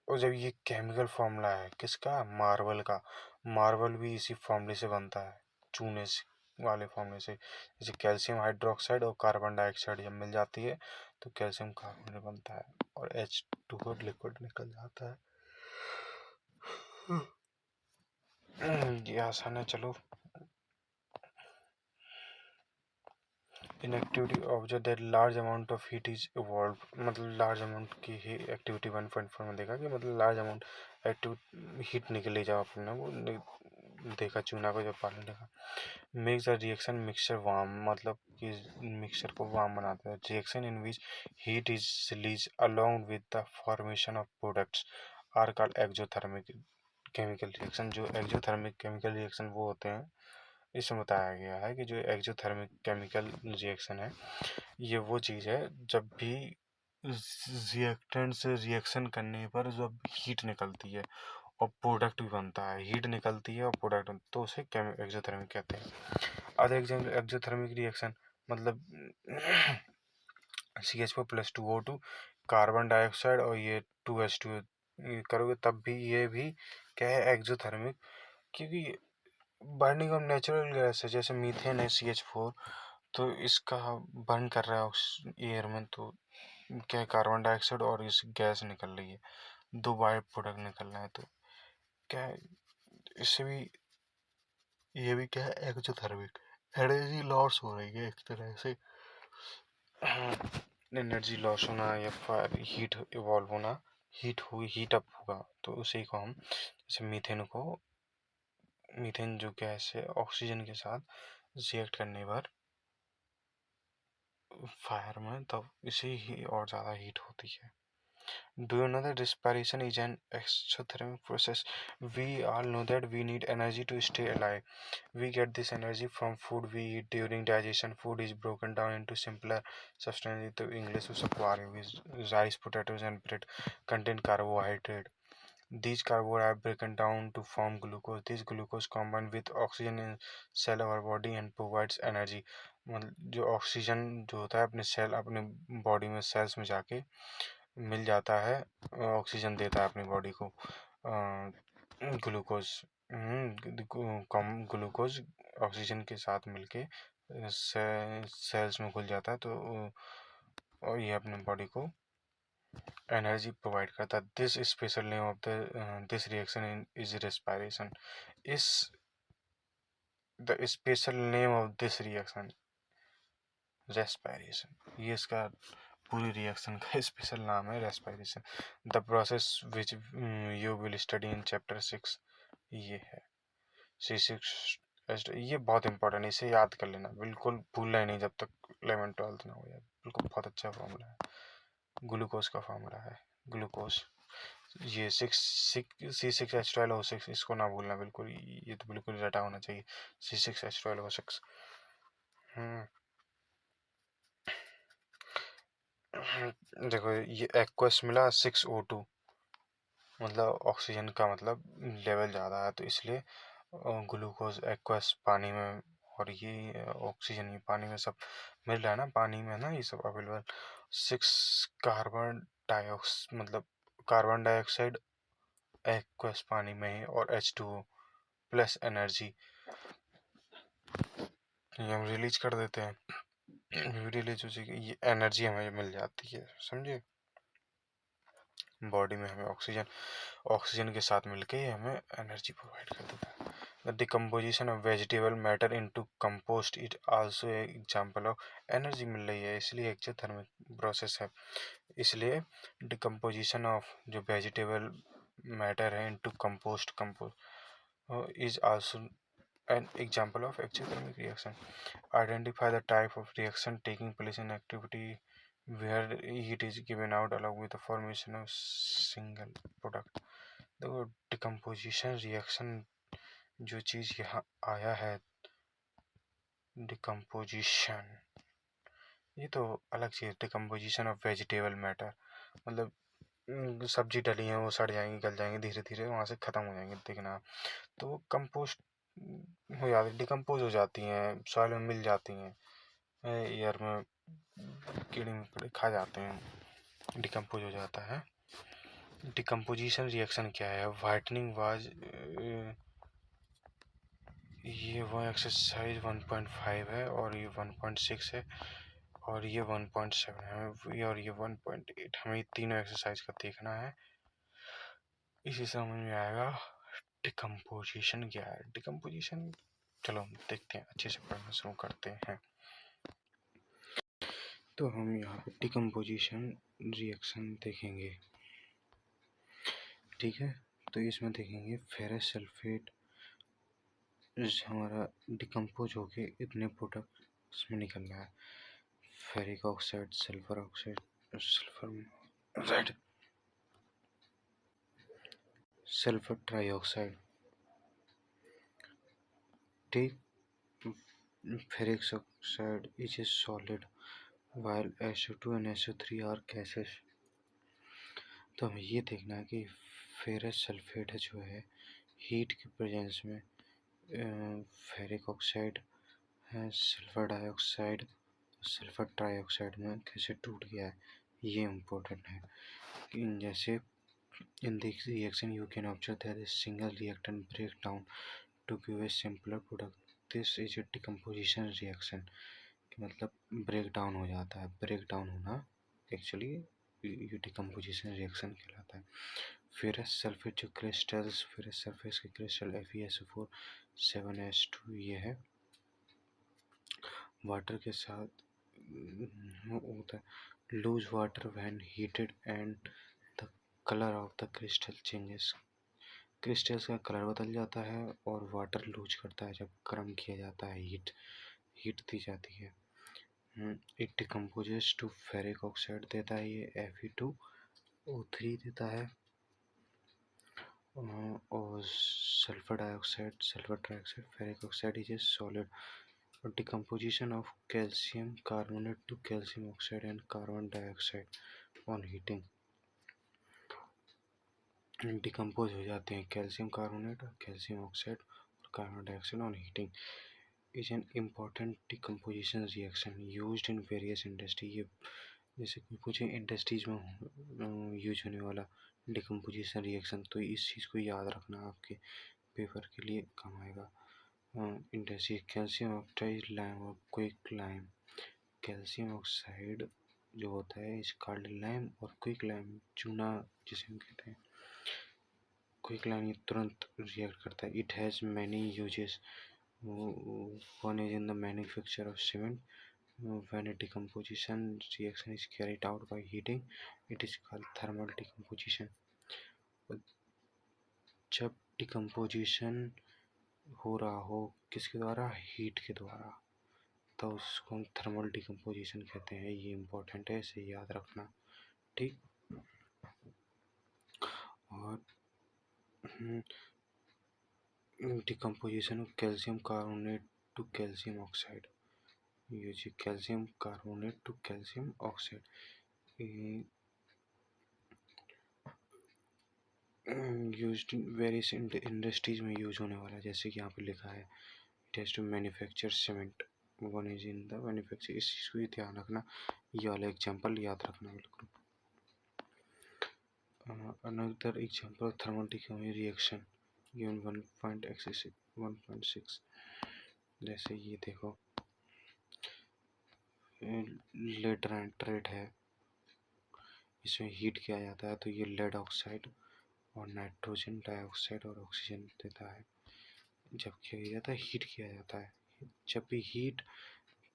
और जब ये केमिकल फॉर्मूला है किसका, मार्बल का, मार्बल भी इसी फॉर्मूले से बनता है, चूने से वाले फॉर्मूले से। जैसे कैल्शियम हाइड्रोक्साइड और कार्बन डाइऑक्साइड जब मिल जाती है तो कैल्शियम कार्बोनेट बनता है और H2O लिक्विड निकल जाता है। ये आसान है। चलो, in activity observe that large amount of heat is evolve, मतलब लार्ज अमाउंट की ही एक्टिविटी 1.4 में देखा कि मतलब लार्ज अमाउंट हीट निकली जब आपने वो देखा चूना को जब पानी देखा। Makes the reaction mixture warm, मतलब कि मिक्सचर को वार्म बनाता है। Reaction in which heat is release along with the formation of products are called exothermic chemical reaction. जो एक्सोथर्मिक केमिकल रिएक्शन वो होते हैं, इसमें बताया गया है कि जो एक्सोथर्मिक केमिकल रिएक्शन है ये वो चीज़ है जब भी रिएक्टेंट से रिएक्शन करने पर जब हीट निकलती है और प्रोडक्ट भी बनता है, हीट निकलती है और प्रोडक्ट, तो उसे एक्सोथर्मिक कहते हैं। अदर एग्जाम्पल एक्सोथर्मिक रिएक्शन मतलब CH4+2O2 कार्बन डाइऑक्साइड और ये 2H2 करोगे तब भी ये भी क्या है एक्सोथर्मिक, क्योंकि बर्निंग ऑफ नेचुरल गैस है। जैसे मीथेन है CH4, तो इसका बर्न कर रहा है एयर में तो क्या है कार्बन डाइऑक्साइड और इस गैस निकल रही है, दो बाई प्रोडक्ट निकल रहा है, तो क्या है इससे भी ये भी क्या है एक्सोथर्मिक एनर्जी लॉस हो रही है एक तरह से। एनर्जी लॉस होना या फायर हीट इवॉल्व होना, हीट अप होगा तो उसी को हम जैसे मीथेन जो गैस है ऑक्सीजन के साथ रिएक्ट करने पर फायर में तब इसे ही और ज़्यादा हीट होती है। Do you know that respiration is an exothermic process? We all know that we need energy to stay alive. We get this energy from food we eat during digestion. Food is broken down into simpler substances. तो English में सब rice, potatoes and bread contain carbohydrate. These carbohydrates broken down to form glucose. This glucose combined with oxygen in cell of our body and provides energy. मतलब जो oxygen जो होता है अपने cell अपने बॉडी में सेल्स में जाके मिल जाता है, ऑक्सीजन देता है अपनी बॉडी को। ग्लूकोज कम ग्लूकोज ऑक्सीजन के साथ मिलके सेल्स में घुल जाता है तो और ये अपने बॉडी को एनर्जी प्रोवाइड करता है। This special name of this reaction is respiration. Is the special name of this reaction respiration, ये इसका पूरी रिएक्शन का स्पेशल नाम है respiration. The process which you will study in chapter 6 ये है C6, ये बहुत इंपॉर्टेंट है, इसे याद कर लेना, बिल्कुल भूलना ही नहीं जब तक 11th-12th ना हो जाए। बिल्कुल बहुत अच्छा फॉर्मूला है, ग्लूकोज का फॉर्मूला है ग्लूकोज। ये C6H12O6, इसको ना भूलना बिल्कुल, ये तो बिल्कुल रटा होना चाहिए, C6H12O6। देखो ये एक्वस मिला 6O2, मतलब ऑक्सीजन का मतलब लेवल ज़्यादा है, तो इसलिए ग्लूकोज एक्वस पानी में, और ये ऑक्सीजन ये पानी में सब मिल रहा है ना, पानी में ना ये सब अवेलेबल। 6 कार्बन डाइऑक्साइड, मतलब कार्बन डाइऑक्साइड एक्वस पानी में है, और H2O प्लस एनर्जी ये हम रिलीज कर देते हैं, रिलीज हो जाएगी, ये एनर्जी हमें मिल जाती है, समझे। बॉडी में हमें ऑक्सीजन के साथ मिलके ये हमें एनर्जी प्रोवाइड कर देता है। The decomposition of vegetable matter into compost it also example of energy मिल रही है, इसलिए एक्सोथर्मिक प्रोसेस है। इसलिए डिकम्पोजिशन ऑफ जो वेजिटेबल मैटर है into compost is also an example of exothermic reaction. Identify the type of reaction taking place in activity where heat is given out along with the formation of single product. देखो decomposition reaction जो चीज़ यहाँ आया है, decomposition ये तो अलग चीज़। Decomposition of vegetable matter मतलब सब्जी डली है, वो सड़ जाएंगी, गल जाएंगी, धीरे धीरे वहाँ से ख़त्म हो जाएंगी, देखना। तो वो कंपोस्ट हो जाती, डिकम्पोज हो जाती हैं, सॉइल में मिल जाती हैं, एयर में कीड़े मकोड़े खा जाते हैं, डिकम्पोज हो जाता है। डिकम्पोजिशन रिएक्शन क्या है? वाइटनिंग वाज ये वो एक्सरसाइज 1.5 है, और ये 1.6 है, और ये 1.7 है, और ये 1.8। हमें तीनों एक्सरसाइज का देखना है, इसी समझ में आएगा डिकम्पोजिशन क्या है। डिकम्पोजिशन चलो हम देखते हैं, अच्छे से पढ़ना शुरू करते हैं। तो हम यहाँ पे डिकम्पोजिशन रिएक्शन देखेंगे, ठीक है। तो इसमें देखेंगे फेरस सल्फेट हमारा डिकम्पोज होके इतने प्रोडक्ट इसमें निकल रहा है, ferric oxide, sulphur oxide, sulphur sulphur trioxide, ठीक। Ferric oxide is a solid while SO2 and SO3 are gases। तो हमें ये देखना है कि फेरस सल्फेट जो है हीट के प्रेजेंस में फेरिक ऑक्साइड है, सल्फर डाइऑक्साइड, सल्फर ट्राइऑक्साइड में कैसे टूट गया है, ये इम्पोर्टेंट है। जैसे इन this reaction you can observe that a single reactant break down to give a simpler product। This is a decomposition reaction, मतलब ब्रेक डाउन हो जाता है। ब्रेक डाउन होना एक्चुअली ये डिकम्पोजिशन रिएक्शन कहलाता है। फेरस सल्फेट जो क्रिस्टल्स, फेरस सल्फेट के क्रिस्टल FeSO4 7H2 ये है, वाटर के साथ होता है। Loose water when heated and the colour of the crystal changes. Crystals का कलर बदल जाता है, और वाटर लूज करता है जब गर्म किया जाता है, हीट दी जाती है। It decomposes to ferric oxide देता है, ये Fe2O3 देता है, और sulphur trioxide, ferric oxide is a solid. और decomposition of calcium carbonate to calcium oxide and carbon dioxide on heating. Decompose हो जाते हैं कैल्शियम कार्बोनेट और कैल्शियम ऑक्साइड और carbon dioxide on heating. Is an important decomposition reaction used in various industry. ये जैसे कुछ industries में use होने वाला डिकम्पोजिशन रिएक्शन, तो इस चीज़ को याद रखना, आपके पेपर के लिए काम आएगा। इंडस्ट्री कैल्शियम ऑक्साइड लाइम और क्विक लाइम। कैल्शियम ऑक्साइड जो होता है इस कॉल्ड लाइम, और क्विक लाइम चूना जिसे हम कहते हैं। क्विक लाइम ये तुरंत रिएक्ट करता है। It has many uses, One is in the manufacture of cement. When a decomposition reaction is carried out by heating, it is called thermal decomposition. जब डिकम्पोजिशन हो रहा हो किसके द्वारा, हीट के द्वारा, तो उसको हम थर्मल डिकम्पोजिशन कहते हैं। ये इम्पोर्टेंट है, इसे याद रखना, ठीक। और decomposition of calcium carbonate to calcium oxide, use calcium carbonate to calcium oxide, used in various industries में यूज होने वाला है। जैसे कि यहाँ पे लिखा है it has to manufacture cement, one is in the manufacture. इस चीज़ को ही ध्यान रखना, ये वाला एग्जाम्पल याद रखना बिल्कुल। Another example of thermal decomposition reaction given 1.6, जैसे ये देखो लेड नाइट्रेट है, इसमें हीट किया जाता है तो ये लेड ऑक्साइड और नाइट्रोजन डाइऑक्साइड और ऑक्सीजन देता है। जब किया जाता है, हीट किया जाता है, जब भी हीट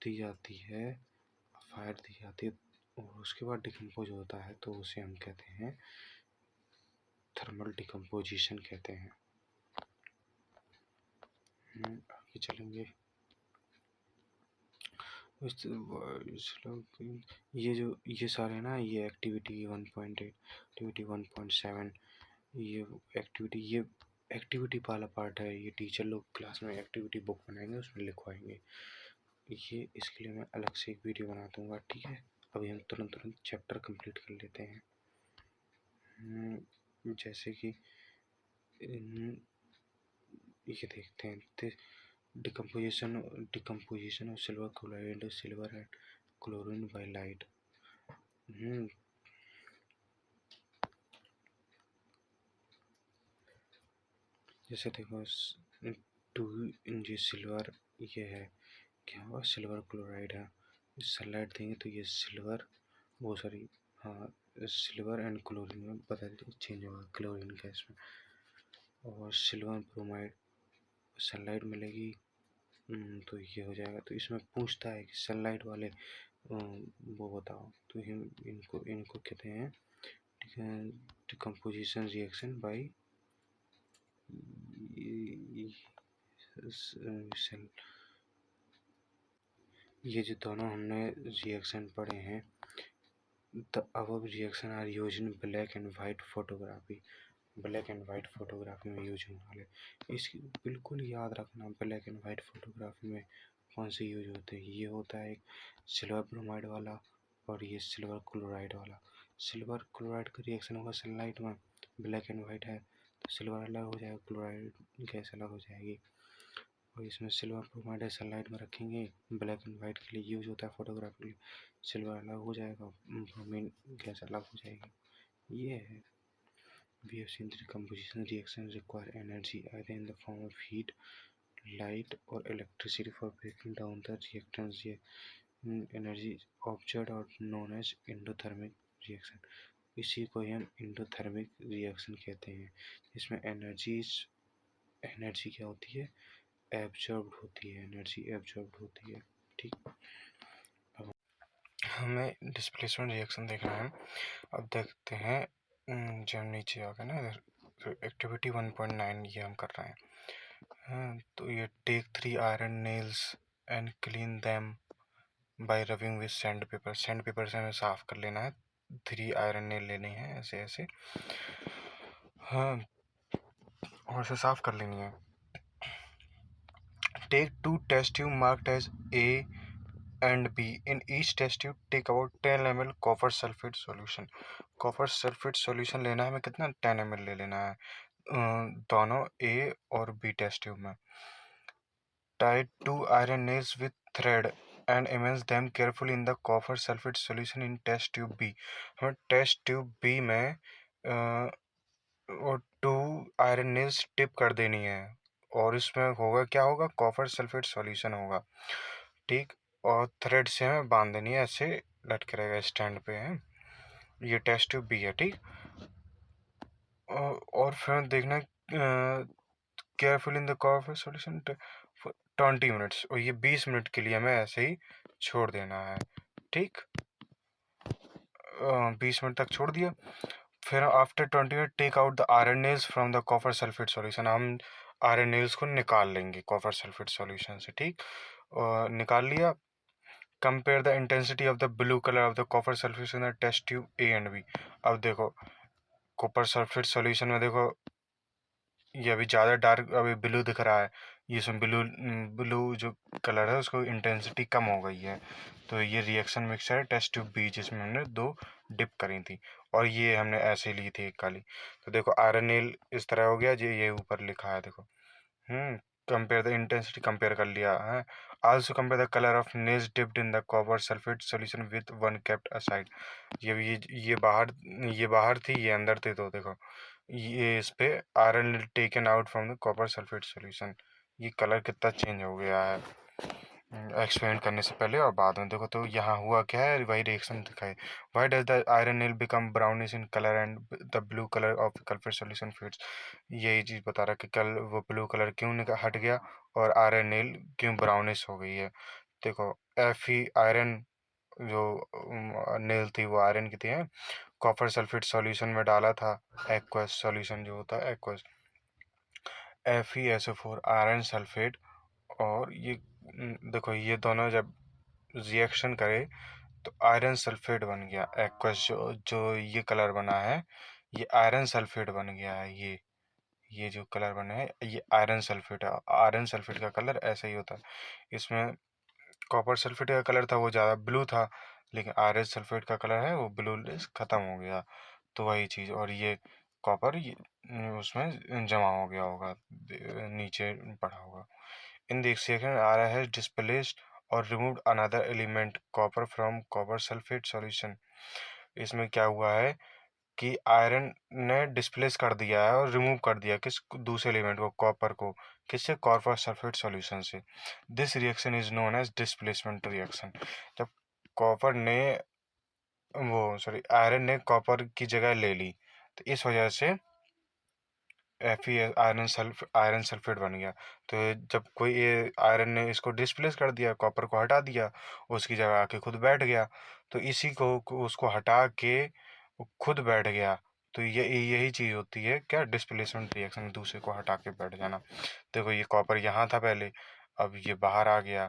दी जाती है, फायर दी जाती है और उसके बाद डिकम्पोज होता है तो उसे हम कहते हैं थर्मल डिकम्पोजिशन कहते हैं। आगे चलेंगे। ये सारे ना, ये एक्टिविटी 1.8, एक्टिविटी 1.7, ये एक्टिविटी वाला पार्ट है। ये टीचर लोग क्लास में एक्टिविटी बुक बनाएंगे, उसमें लिखवाएंगे। ये इसके लिए मैं अलग से एक वीडियो बना दूंगा, ठीक है। अभी हम तुरंत चैप्टर कंप्लीट कर लेते हैं। जैसे कि ये देखते हैं decomposition of silver chloride, silver and chlorine by light. जैसे देखो सिल्वर, ये है क्या हुआ, सिल्वर क्लोराइड है। सनलाइट देंगे तो ये सिल्वर, वो सॉरी हाँ, सिल्वर एंड क्लोरीन में बदल चेंज होगा, क्लोरीन गैस में। और सिल्वर ब्रोमाइड, सनलाइट मिलेगी तो ये हो जाएगा। तो इसमें पूछता है कि सनलाइट वाले वो बताओ, तो इनको कहते हैं डिकम्पोजिशन रिएक्शन बाय ये जो दोनों हमने रिएक्शन पढ़े हैं, the above reaction are used in black and white photography. Black and white photography में यूज होने वाले, इसकी बिल्कुल याद रखना। ब्लैक एंड वाइट फोटोग्राफी में कौन से यूज होते हैं, ये होता है एक सिल्वर ब्रोमाइड वाला और ये सिल्वर क्लोराइड वाला। सिल्वर क्लोराइड का रिएक्शन होगा सनलाइट में, ब्लैक एंड वाइट है तो सिल्वर अलग हो जाएगा, क्लोराइड गैस अलग हो जाएगी। और इसमें सिल्वर ब्रोमाइड है, सनलाइट में रखेंगे, ब्लैक एंड वाइट के लिए यूज होता है फोटोग्राफी के लिए, सिल्वर अलग हो जाएगा, ब्रोमीन गैस अलग हो जाएगी। ये है। We have seen the decomposition reaction require energy either in the form of heat, light or electricity for breaking down the reactants. Energy observed or known as endothermic reaction. इसी को हम endothermic reaction कहते हैं। इसमें energy क्या होती है, absorbed होती है, एनर्जी एब्जॉर्ब्ड होती है, ठीक। अब हमें डिस्प्लेसमेंट रिएक्शन देखना है। अब देखते हैं जो नीचे आ गया ना इधर, एक्टिविटी 1.9 ये हम कर रहे हैं। हाँ, तो ये take 3 iron nails and clean them by rubbing with sandpaper. Sandpaper से हमें साफ कर लेना है। 3 आयरन नेल लेने हैं ऐसे ऐसे, हाँ, और इसे साफ कर लेनी है। Take 2 test tube marked as A and B. In each test tube take about 10 ml copper sulfate solution. Copper sulphate solution लेना है हमें, कितना 10 ml ले लेना है दोनों A और B टेस्ट ट्यूब में। tie 2 iron nails with thread and immerse them carefully in the copper sulfate solution in test tube B. हमें टेस्ट ट्यूब B में और 2 आयरन नेल्स टिप कर देनी है और इसमें होगा क्या होगा, कॉपर सल्फेट सॉल्यूशन होगा, ठीक। और थ्रेड से हमें बांध देनी है, ऐसे लटके रहेगा स्टैंड पे है। ये टेस्ट ट्यूब भी है, ठीक। और फिर देखना careful in the copper solution 20 minutes, और ये 20 मिनट के लिए हमें ऐसे ही छोड़ देना है। ठीक, 20 मिनट तक छोड़ दिया। फिर after 20 minute take out the iron nails from the copper sulphate solution. हम आयरन नेल्स को निकाल लेंगे कॉपर सल्फेट सॉल्यूशन से। ठीक, और निकाल लिया। Compare the intensity of the blue colour of the copper sulphate in the test tube a and b. अब देखो कॉपर सल्फेट सॉल्यूशन में देखो ये अभी ज़्यादा डार्क अभी ब्लू दिख रहा है, ये इसमें ब्लू ब्लू जो कलर है उसको इंटेंसिटी कम हो गई है। तो ये रिएक्शन मिक्सचर है टेस्ट ट्यूब बी, जिसमें हमने 2 डिप करी थी, और ये हमने ऐसे ली थी एक काली। तो देखो आयरन नील इस तरह हो गया, ये ऊपर लिखा है देखो। कंपेयर द इंटेंसिटी कंपेयर कर लिया है। Also compare the colour of nails dipped in the copper sulphate solution with one kept aside. ये बाहर थी, ये अंदर थी, तो देखो ये इस पे iron taken out from the copper sulphate solution. ये कलर कितना चेंज हो गया है एक्सपेरिमेंट करने से पहले और बाद में। देखो तो यहाँ हुआ क्या है, वही रिएक्शन दिखाए। Why does the iron nail become brownish in colour and the blue colour of sulphate solution fades. यही चीज़ बता रहा कि कल वो ब्लू कलर क्यों हट गया और आयरन नेल क्यों ब्राउनिश हो गई है। देखो Fe आयरन जो नेल थी वो आयरन की थी, है कॉपर सल्फेट सॉल्यूशन में डाला था एक्वस सॉल्यूशन जो होता है एक्वस, FeSO4 आयरन सल्फेट। और ये देखो ये दोनों जब रिएक्शन करे तो आयरन सल्फेट बन गया एक्वस, जो ये कलर बना है ये आयरन सल्फेट बन गया है। ये जो कलर बना है ये आयरन सल्फेट है। आयरन सल्फेट का कलर ऐसा ही होता है। इसमें कॉपर सल्फेट का कलर था वो ज़्यादा ब्लू था, लेकिन आयरन सल्फेट का कलर है वो ब्लू ख़त्म हो गया। तो वही चीज़, और ये कॉपर उसमें जमा हो गया होगा, नीचे पड़ा होगा। In the second are has displaced और removed another element copper from copper sulphate solution. इसमें क्या हुआ है कि आयरन ने डिस्प्लेस कर दिया है और रिमूव कर दिया किस दूसरे एलिमेंट को, कॉपर को, किससे, कॉपर सल्फेट सॉल्यूशन से। This reaction is known as displacement reaction. जब कॉपर ने वो सॉरी आयरन ने कॉपर की जगह ले ली, तो इस वजह से Fe आयरन सल्फेट बन गया। तो जब कोई ये आयरन ने इसको डिस्प्लेस कर दिया, कॉपर को हटा दिया, उसकी जगह आके खुद बैठ गया। तो इसी को उसको हटा के वो खुद बैठ गया। तो ये यही चीज़ होती है क्या, डिस्प्लेसमेंट रिएक्शन, दूसरे को हटा के बैठ जाना। देखो ये कॉपर यहाँ था पहले, अब ये बाहर आ गया,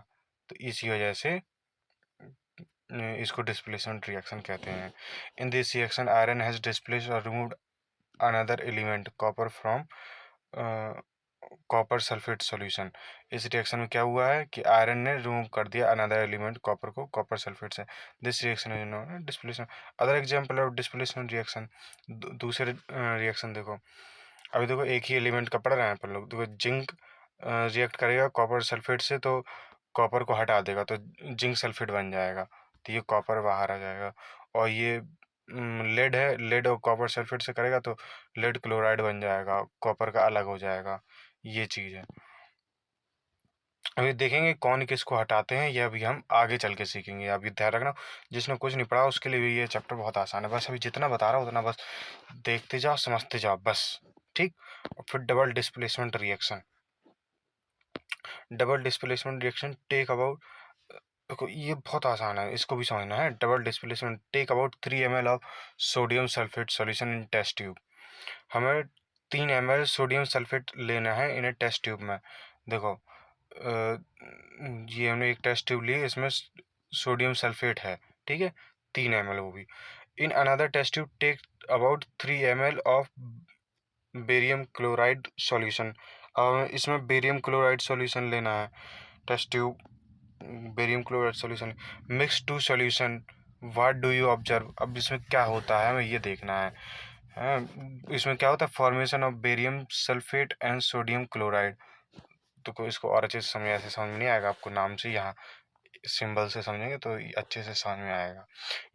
तो इसी वजह से इसको डिस्प्लेसमेंट रिएक्शन कहते हैं। In this reaction iron has displaced और removed another element copper from copper sulphate solution. इस रिएक्शन में क्या हुआ है कि आयरन ने रिमूव कर दिया अनदर एलिमेंट कॉपर को कॉपर सल्फेट से। This reaction is known as displacement. Other example of displacement reaction, दूसरे रिएक्शन देखो। अभी देखो एक ही एलिमेंट का पढ़ रहे हैं अपन लोग। देखो जिंक रिएक्ट करेगा कॉपर सल्फेट से, तो कॉपर को हटा देगा तो जिंक सल्फेट बन जाएगा, तो ये कॉपर बाहर आ जाएगा। और ये लेड है, लेड और कॉपर सल्फेट से करेगा तो लेड क्लोराइड बन जाएगा, कॉपर का अलग हो जाएगा। ये चीज़ है। अभी देखेंगे कौन किसको हटाते हैं, ये अभी हम आगे चल के सीखेंगे। अभी ध्यान रखना जिसने कुछ नहीं पढ़ा उसके लिए भी ये चैप्टर बहुत आसान है। बस अभी जितना बता रहा हूँ उतना बस देखते जाओ, समझते जाओ बस। ठीक, और फिर double displacement reaction. Double displacement reaction take about, देखो ये बहुत आसान है, इसको भी समझना है। Double displacement take about 3 ml of sodium sulphate solution in test tube. हमें 3 ml सोडियम सल्फेट लेना है इन टेस्ट ट्यूब में। देखो ये हमने एक टेस्ट ट्यूब ली, इसमें सोडियम सल्फेट है, ठीक है, 3 ml वो भी। In another test tube take about 3 ml of barium chloride solution. इसमें बेरियम क्लोराइड सॉल्यूशन लेना है, test tube barium chloride solution. Mix two solution, what do you observe. अब इसमें क्या होता है हमें ये देखना है। इसमें क्या होता है, formation of barium sulphate and sodium chloride. तो कोई इसको और अच्छे से समझ, ऐसे समझ में नहीं आएगा आपको, नाम से यहाँ सिंबल से समझेंगे तो अच्छे से समझ में आएगा।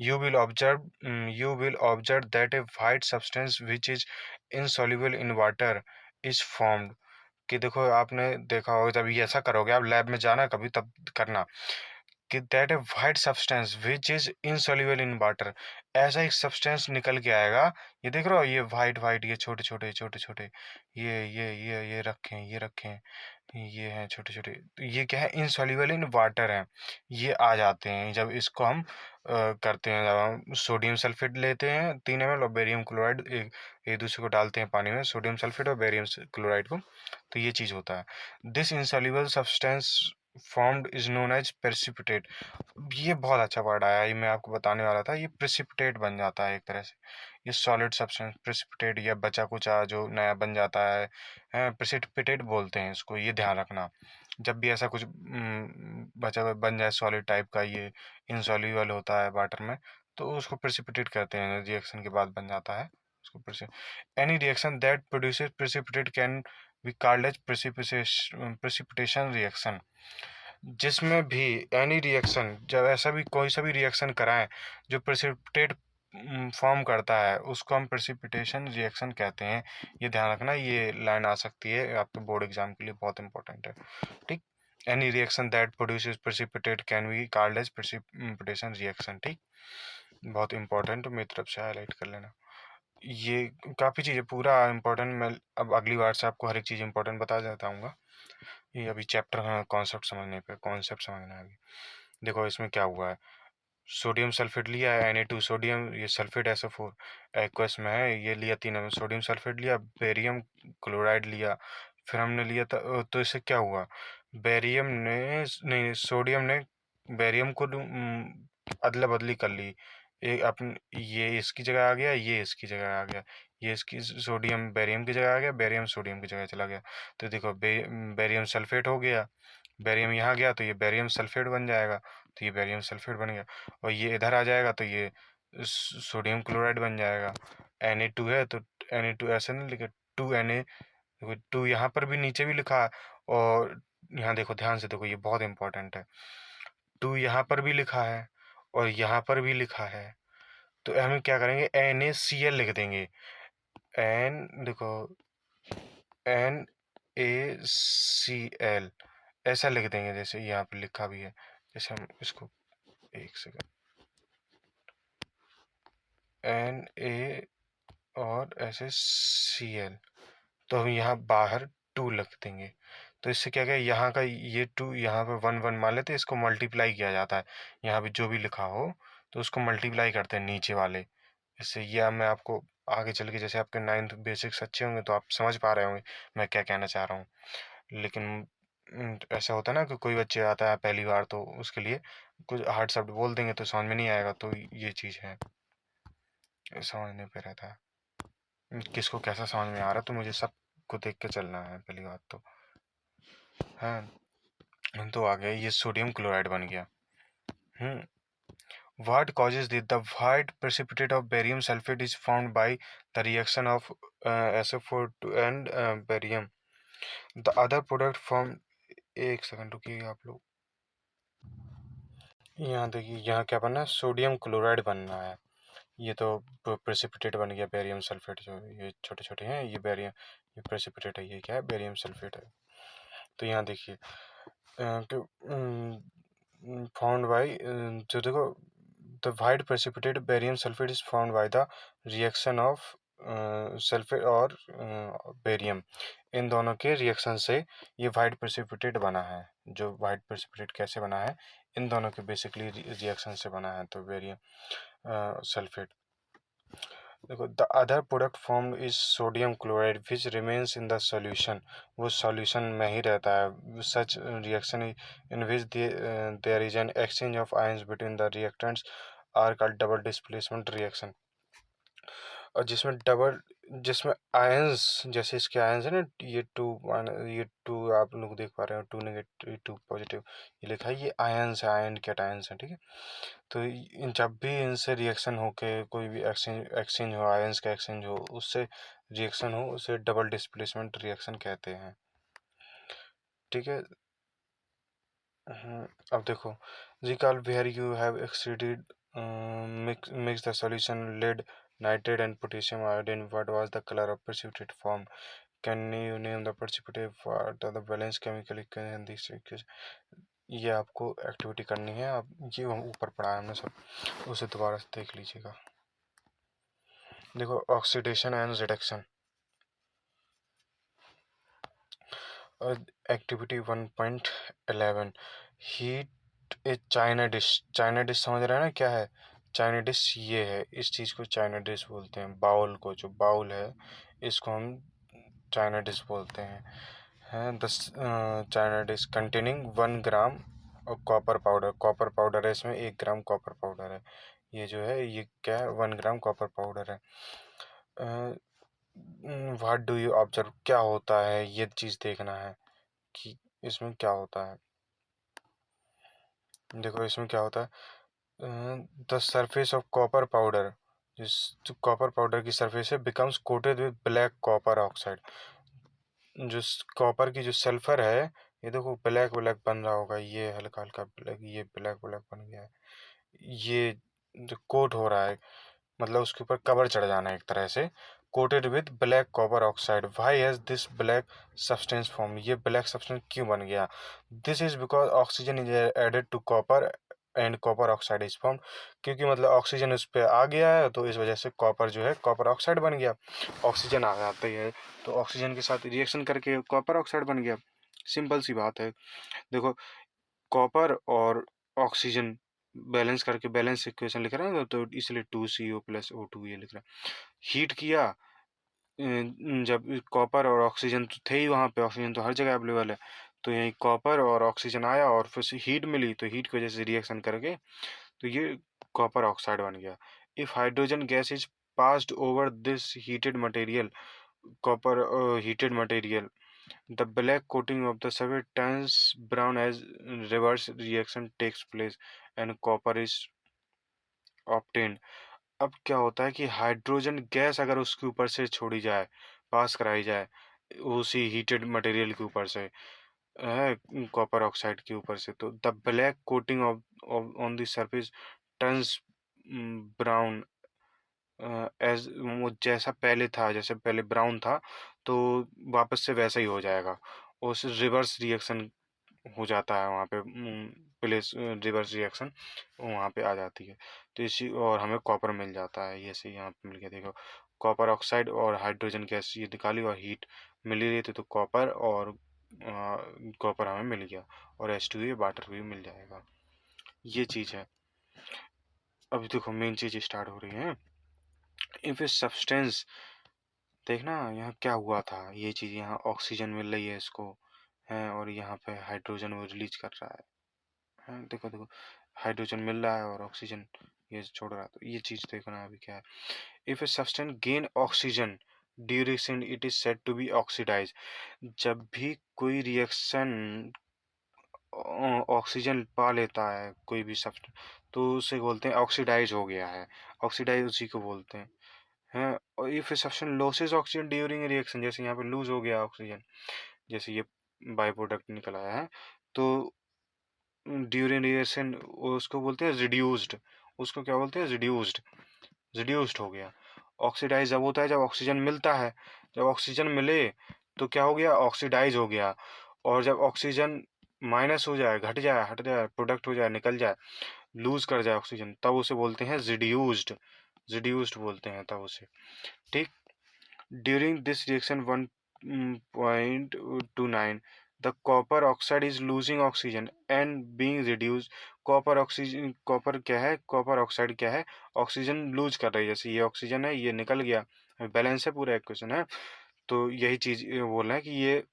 You will observe that A white substance which is insoluble in water is formed. कि देखो आपने देखा होगा, जब ये ऐसा करोगे आप लैब में जाना कभी तब करना, कि that A white substance which is insoluble in water, ऐसा एक सब्सटेंस निकल के आएगा। ये देख रहे हो, ये वाइट वाइट, ये छोटे छोटे छोटे छोटे, ये रखे हैं, ये रखे हैं, ये हैं छोटे छोटे, तो ये क्या है, इनसॉल्युबल इन वाटर है, ये आ जाते हैं जब इसको हम करते हैं, जब हम सोडियम सल्फेट लेते हैं 3 ml और बेरियम क्लोराइड एक एक दूसरे को डालते हैं पानी में, सोडियम सल्फेट और बेरियम क्लोराइड को, तो ये चीज़ होता है। This insoluble substance formed is known as precipitate. ये बहुत अच्छा वर्ड आया, ये मैं आपको बताने वाला था, ये प्रेसिपिटेट बन जाता है एक तरह से, ये सॉलिड सब्सटेंस प्रेसिपिटेट, या बचा कुचा जो नया बन जाता है, प्रेसिपिटेट बोलते हैं इसको, ये ध्यान रखना। जब भी ऐसा कुछ बचा हुआ बन जाए सॉलिड टाइप का, ये इनसॉल्युबल होता है वाटर में, तो उसको प्रेसिपिटेट कहते हैं, रिएक्शन के बाद बन जाता है उसको। Any reaction that produces precipitate can be called as precipitation reaction. जिसमें भी एनी रिएक्शन, जब ऐसा भी कोई सा भी रिएक्शन कराएं जो प्रेसिपिटेट फॉर्म करता है, उसको हम प्रेसिपिटेशन रिएक्शन कहते हैं। ये ध्यान रखना, ये लाइन आ सकती है आपके बोर्ड एग्जाम के लिए, बहुत इंपॉर्टेंट है। ठीक, any reaction that produces precipitate can be called as precipitation reaction. ठीक, बहुत इंपॉर्टेंट, मेरी तरफ से हाईलाइट कर लेना। ये काफ़ी चीज़ें पूरा इंपॉर्टेंट, मैं अब अगली बार से आपको हर एक चीज़ इंपॉर्टेंट बता जाता हूँ। ये अभी चैप्टर कॉन्सेप्ट समझने पे, कॉन्सेप्ट समझना है अभी। देखो इसमें क्या हुआ है, सोडियम सल्फेट लिया है, Na2 सोडियम, ये सल्फेट SO4 एक्वस में है, ये लिया 3 सोडियम सल्फेट लिया, बेरियम क्लोराइड लिया, फिर हमने लिया था, तो इससे क्या हुआ, बेरियम ने, नहीं, सोडियम ने बेरियम को अदला बदली कर ली, एक अपन, ये इसकी जगह आ गया, ये इसकी जगह आ गया, ये इसकी सोडियम बेरियम की जगह आ गया, बेरियम सोडियम की जगह चला गया, तो देखो बेरियम सल्फेट हो गया, बेरियम यहाँ गया तो ये बेरियम सल्फेट बन जाएगा, तो ये बेरियम सल्फेट बन गया, और ये इधर आ जाएगा तो ये सोडियम क्लोराइड बन जाएगा। Na2 है तो Na2 ऐसे नहीं लिखे, 2Na, देखो 2 यहाँ पर भी नीचे भी लिखा है, और यहाँ देखो ध्यान से देखो, ये बहुत इंपॉर्टेंट है, 2 यहाँ पर भी लिखा है और यहाँ पर भी लिखा है, तो हम क्या करेंगे, NaCl लिख देंगे, एन देखो NaCl ऐसा लिख देंगे, जैसे यहाँ पे लिखा भी है, जैसे हम इसको, एक सेकंड, Na और ऐसे Cl, तो हम यहाँ बाहर 2 लिख देंगे, तो इससे क्या क्या, यहाँ का ये 2 यहाँ पे 1 1 मान लेते हैं, इसको मल्टीप्लाई किया जाता है, यहाँ पे जो भी लिखा हो तो उसको मल्टीप्लाई करते हैं नीचे वाले, इससे यह मैं आपको आगे चल के, जैसे आपके 9th बेसिक्स अच्छे होंगे तो आप समझ पा रहे होंगे मैं क्या कहना चाह रहा हूँ। लेकिन ऐसा होता है ना कि कोई बच्चे आता है पहली बार, तो उसके लिए कुछ हार्ड शब्द बोल देंगे तो समझ में नहीं आएगा, तो ये चीज़ है, समझने पे रहता है किसको कैसा समझ में आ रहा है, तो मुझे सबको देख के चलना है पहली बात तो। हाँ, तो आ गया, ये सोडियम क्लोराइड बन गया। What causes this? The white precipitate of barium sulfate is formed by the reaction of SO4 and barium. The other product from, एक सेकंड रुकिए आप लोग, यहाँ देखिए, यहाँ क्या बनना है, सोडियम क्लोराइड बनना है, ये तो प्रेसिपिटेट बन गया, बेरियम सल्फेट, जो ये छोटे छोटे हैं, ये बेरियम, ये प्रेसिपिटेट है, ये क्या है, बेरियम सल्फेट है। तो यहाँ देखिए फाउंड बाई, जो देखो, the white precipitate barium sulphate is found by the reaction of sulphate और बेरियम, इन दोनों के रिएक्शन से ये वाइट प्रेसिपिटेट बना है। जो वाइट प्रेसिपिटेट कैसे बना है, इन दोनों के बेसिकली रिएक्शन से बना है, तो बेरियम सल्फेट। देखो, the other product form is sodium chloride which remains in the solution, वो सॉल्यूशन में ही रहता है। Such reaction in which there is an exchange of ions between the reactants are called double displacement reaction. और जिसमें ions, जैसे इसके ions है ना, ये टू आप लोग देख पा रहे हो, 2 नेगेटिव 2 पॉजिटिव, ये लिखा है, ये आयंस है, आयन कैटायंस है, ठीक है। तो जब भी इनसे रिएक्शन हो के कोई भी एक्सचेंज हो, आयंस का एक्सचेंज हो, उससे रिएक्शन हो, उसे डबल डिस्प्लेसमेंट रिएक्शन कहते हैं, ठीक है। अब देखो, recall where you have exceeded mix the solution lead nitrate and potassium iodine. What was the color of precipitate form? Can you name the precipitate? What are the valence chemical equation this equation? ये आपको activity करनी है, आप ये ऊपर पढ़ा है हमने सब, उसे दोबारा से देख लीजिएगा। देखो, oxidation and reduction, activity 1.11 heat A China dish. China dish समझ रहे हैं ना क्या है? चाइना डिश ये है, इस चीज़ को चाइना डिश बोलते हैं। बाउल को, जो बाउल है इसको हम चाइना डिश बोलते हैं। चाइना डिश कंटेनिंग 1 ग्राम और कॉपर पाउडर। कॉपर पाउडर है इसमें, 1 ग्राम कॉपर पाउडर है। ये जो है ये क्या है? 1 ग्राम कॉपर पाउडर है। व्हाट डू यू ऑब्जर्व, क्या होता है ये चीज़ देखना है कि इसमें क्या होता है। देखो इसमें क्या होता है। The surface of copper powder, जिस जो कॉपर पाउडर की सरफेस है, becomes coated with black copper oxide. जो कॉपर की जो सल्फर है, ये देखो ब्लैक ब्लैक बन रहा होगा, ये हल्का हल्का ब्लैक, ये ब्लैक ब्लैक बन गया है। ये जो कोट हो रहा है, मतलब उसके ऊपर कवर चढ़ जाना है एक तरह से। Coated with black copper oxide. Why has this black substance form, ये ब्लैक सब्सटेंस क्यों बन गया? This is because oxygen is added to copper and copper oxide is form. क्योंकि मतलब ऑक्सीजन उस पर आ गया है, तो इस वजह से कॉपर जो है कॉपर ऑक्साइड बन गया। ऑक्सीजन आ जाता ही है तो ऑक्सीजन के साथ रिएक्शन करके कॉपर ऑक्साइड बन गया। सिंपल सी बात है। देखो कॉपर और ऑक्सीजन बैलेंस करके बैलेंस इक्वेशन लिख रहे हैं, तो इसलिए 2CO+O2 ये लिख रहे हैं। हीट किया, जब कॉपर और ऑक्सीजन तो थे ही वहाँ पे, ऑक्सीजन तो हर जगह अवेलेबल है, तो यही कॉपर और ऑक्सीजन आया और फिर से हीट मिली, तो हीट की वजह से रिएक्शन करके तो ये कॉपर ऑक्साइड बन गया। If hydrogen gas is passed over this heated material, copper heated material, the black coating of the surface turns brown as reverse reaction takes place and copper is obtained। अब क्या होता है कि hydrogen gas अगर उसके ऊपर से छोड़ी जाए, पास कराई जाए उसी हीटेड मटेरियल के ऊपर से, कॉपर ऑक्साइड के ऊपर से, तो the black coating off on the surface turns brown as, वो जैसा पहले था, जैसे पहले ब्राउन था, तो वापस से वैसा ही हो जाएगा। उस रिवर्स रिएक्शन हो जाता है वहाँ पे, प्लेस रिवर्स रिएक्शन वहाँ पे आ जाती है। तो इसी और हमें कॉपर मिल जाता है, ये से यहाँ पे मिल गया। देखो कॉपर ऑक्साइड और हाइड्रोजन गैस ये निकाली और हीट मिल रही थी, तो कॉपर और कॉपर हमें मिल गया, और H2 वाटर भी मिल जाएगा। ये चीज़ है। अभी देखो मेन चीज़ स्टार्ट हो रही है। इफ ए सब्सटेंस, देखना यहाँ क्या हुआ था, ये चीज़ यहाँ ऑक्सीजन मिल रही है इसको, है, और यहाँ पे हाइड्रोजन वो रिलीज कर रहा है। देखो देखो हाइड्रोजन मिल रहा है और ऑक्सीजन ये छोड़ रहा है, तो ये चीज़ देखना अभी क्या है। If a substance gain oxygen duration it is said to be oxidize. जब भी कोई रिएक्शन ऑक्सीजन पा लेता है कोई भी सब्सटेंस, तो उसे बोलते हैं ऑक्सीडाइज हो गया है। ऑक्सीडाइज उसी को बोलते हैं। और if a substance losses oxygen during reaction, जैसे यहाँ पे लूज हो गया ऑक्सीजन, जैसे ये बाई प्रोडक्ट निकल आया है, तो ड्यूरिंग रिएक्शन उसको बोलते हैं रिड्यूस्ड। उसको क्या बोलते हैं? रिड्यूस्ड। रिड्यूस्ड हो गया। ऑक्सीडाइज जब होता है जब ऑक्सीजन मिलता है, जब ऑक्सीजन मिले तो क्या हो गया? ऑक्सीडाइज हो गया। और जब ऑक्सीजन माइनस हो जाए, घट जाए, हट जाए, प्रोडक्ट हो जाए, निकल जाए, लूज कर जाए ऑक्सीजन, तब उसे बोलते हैं रिड्यूस्ड। रिड्यूस्ड बोलते हैं तब उसे। ठीक। During this reaction 1.29 the copper oxide is losing oxygen and being reduced। Copper oxygen, copper क्या है? कॉपर ऑक्साइड क्या है? ऑक्सीजन लूज कर रही है। जैसे ये ऑक्सीजन है, ये निकल गया, बैलेंस है, पूरा इक्वेशन है। तो यही चीज बोल रहे हैं कि ये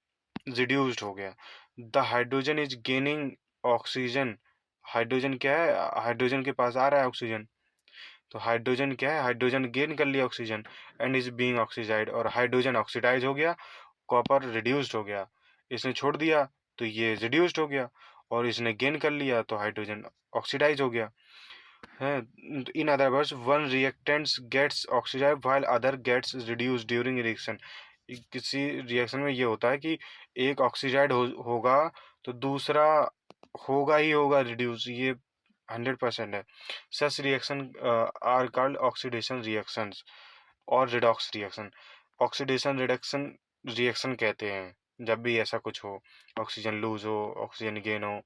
रिड्यूस्ड हो गया। The hydrogen is gaining oxygen. Hydrogen क्या है? हाइड्रोजन के पास आ रहा है ऑक्सीजन, तो हाइड्रोजन क्या है? हाइड्रोजन गेन कर लिया oxygen and is being oxidised, और हाइड्रोजन ऑक्सीडाइज हो गया, कॉपर रिड्यूस्ड हो गया। इसने छोड़ दिया तो ये रिड्यूस्ड हो गया, और इसने गेन कर लिया तो हाइड्रोजन ऑक्सीडाइज हो गया है। In other words one reactants gets oxidize while other gets reduced during reaction. किसी रिएक्शन में ये होता है कि एक ऑक्सीडाइड होगा तो दूसरा होगा ही होगा रिड्यूस, ये 100% है। Such reaction are called oxidation reactions और redox reaction. Oxidation reduction reaction कहते हैं जब भी ऐसा कुछ हो, ऑक्सीजन लूज हो, ऑक्सीजन गेन हो,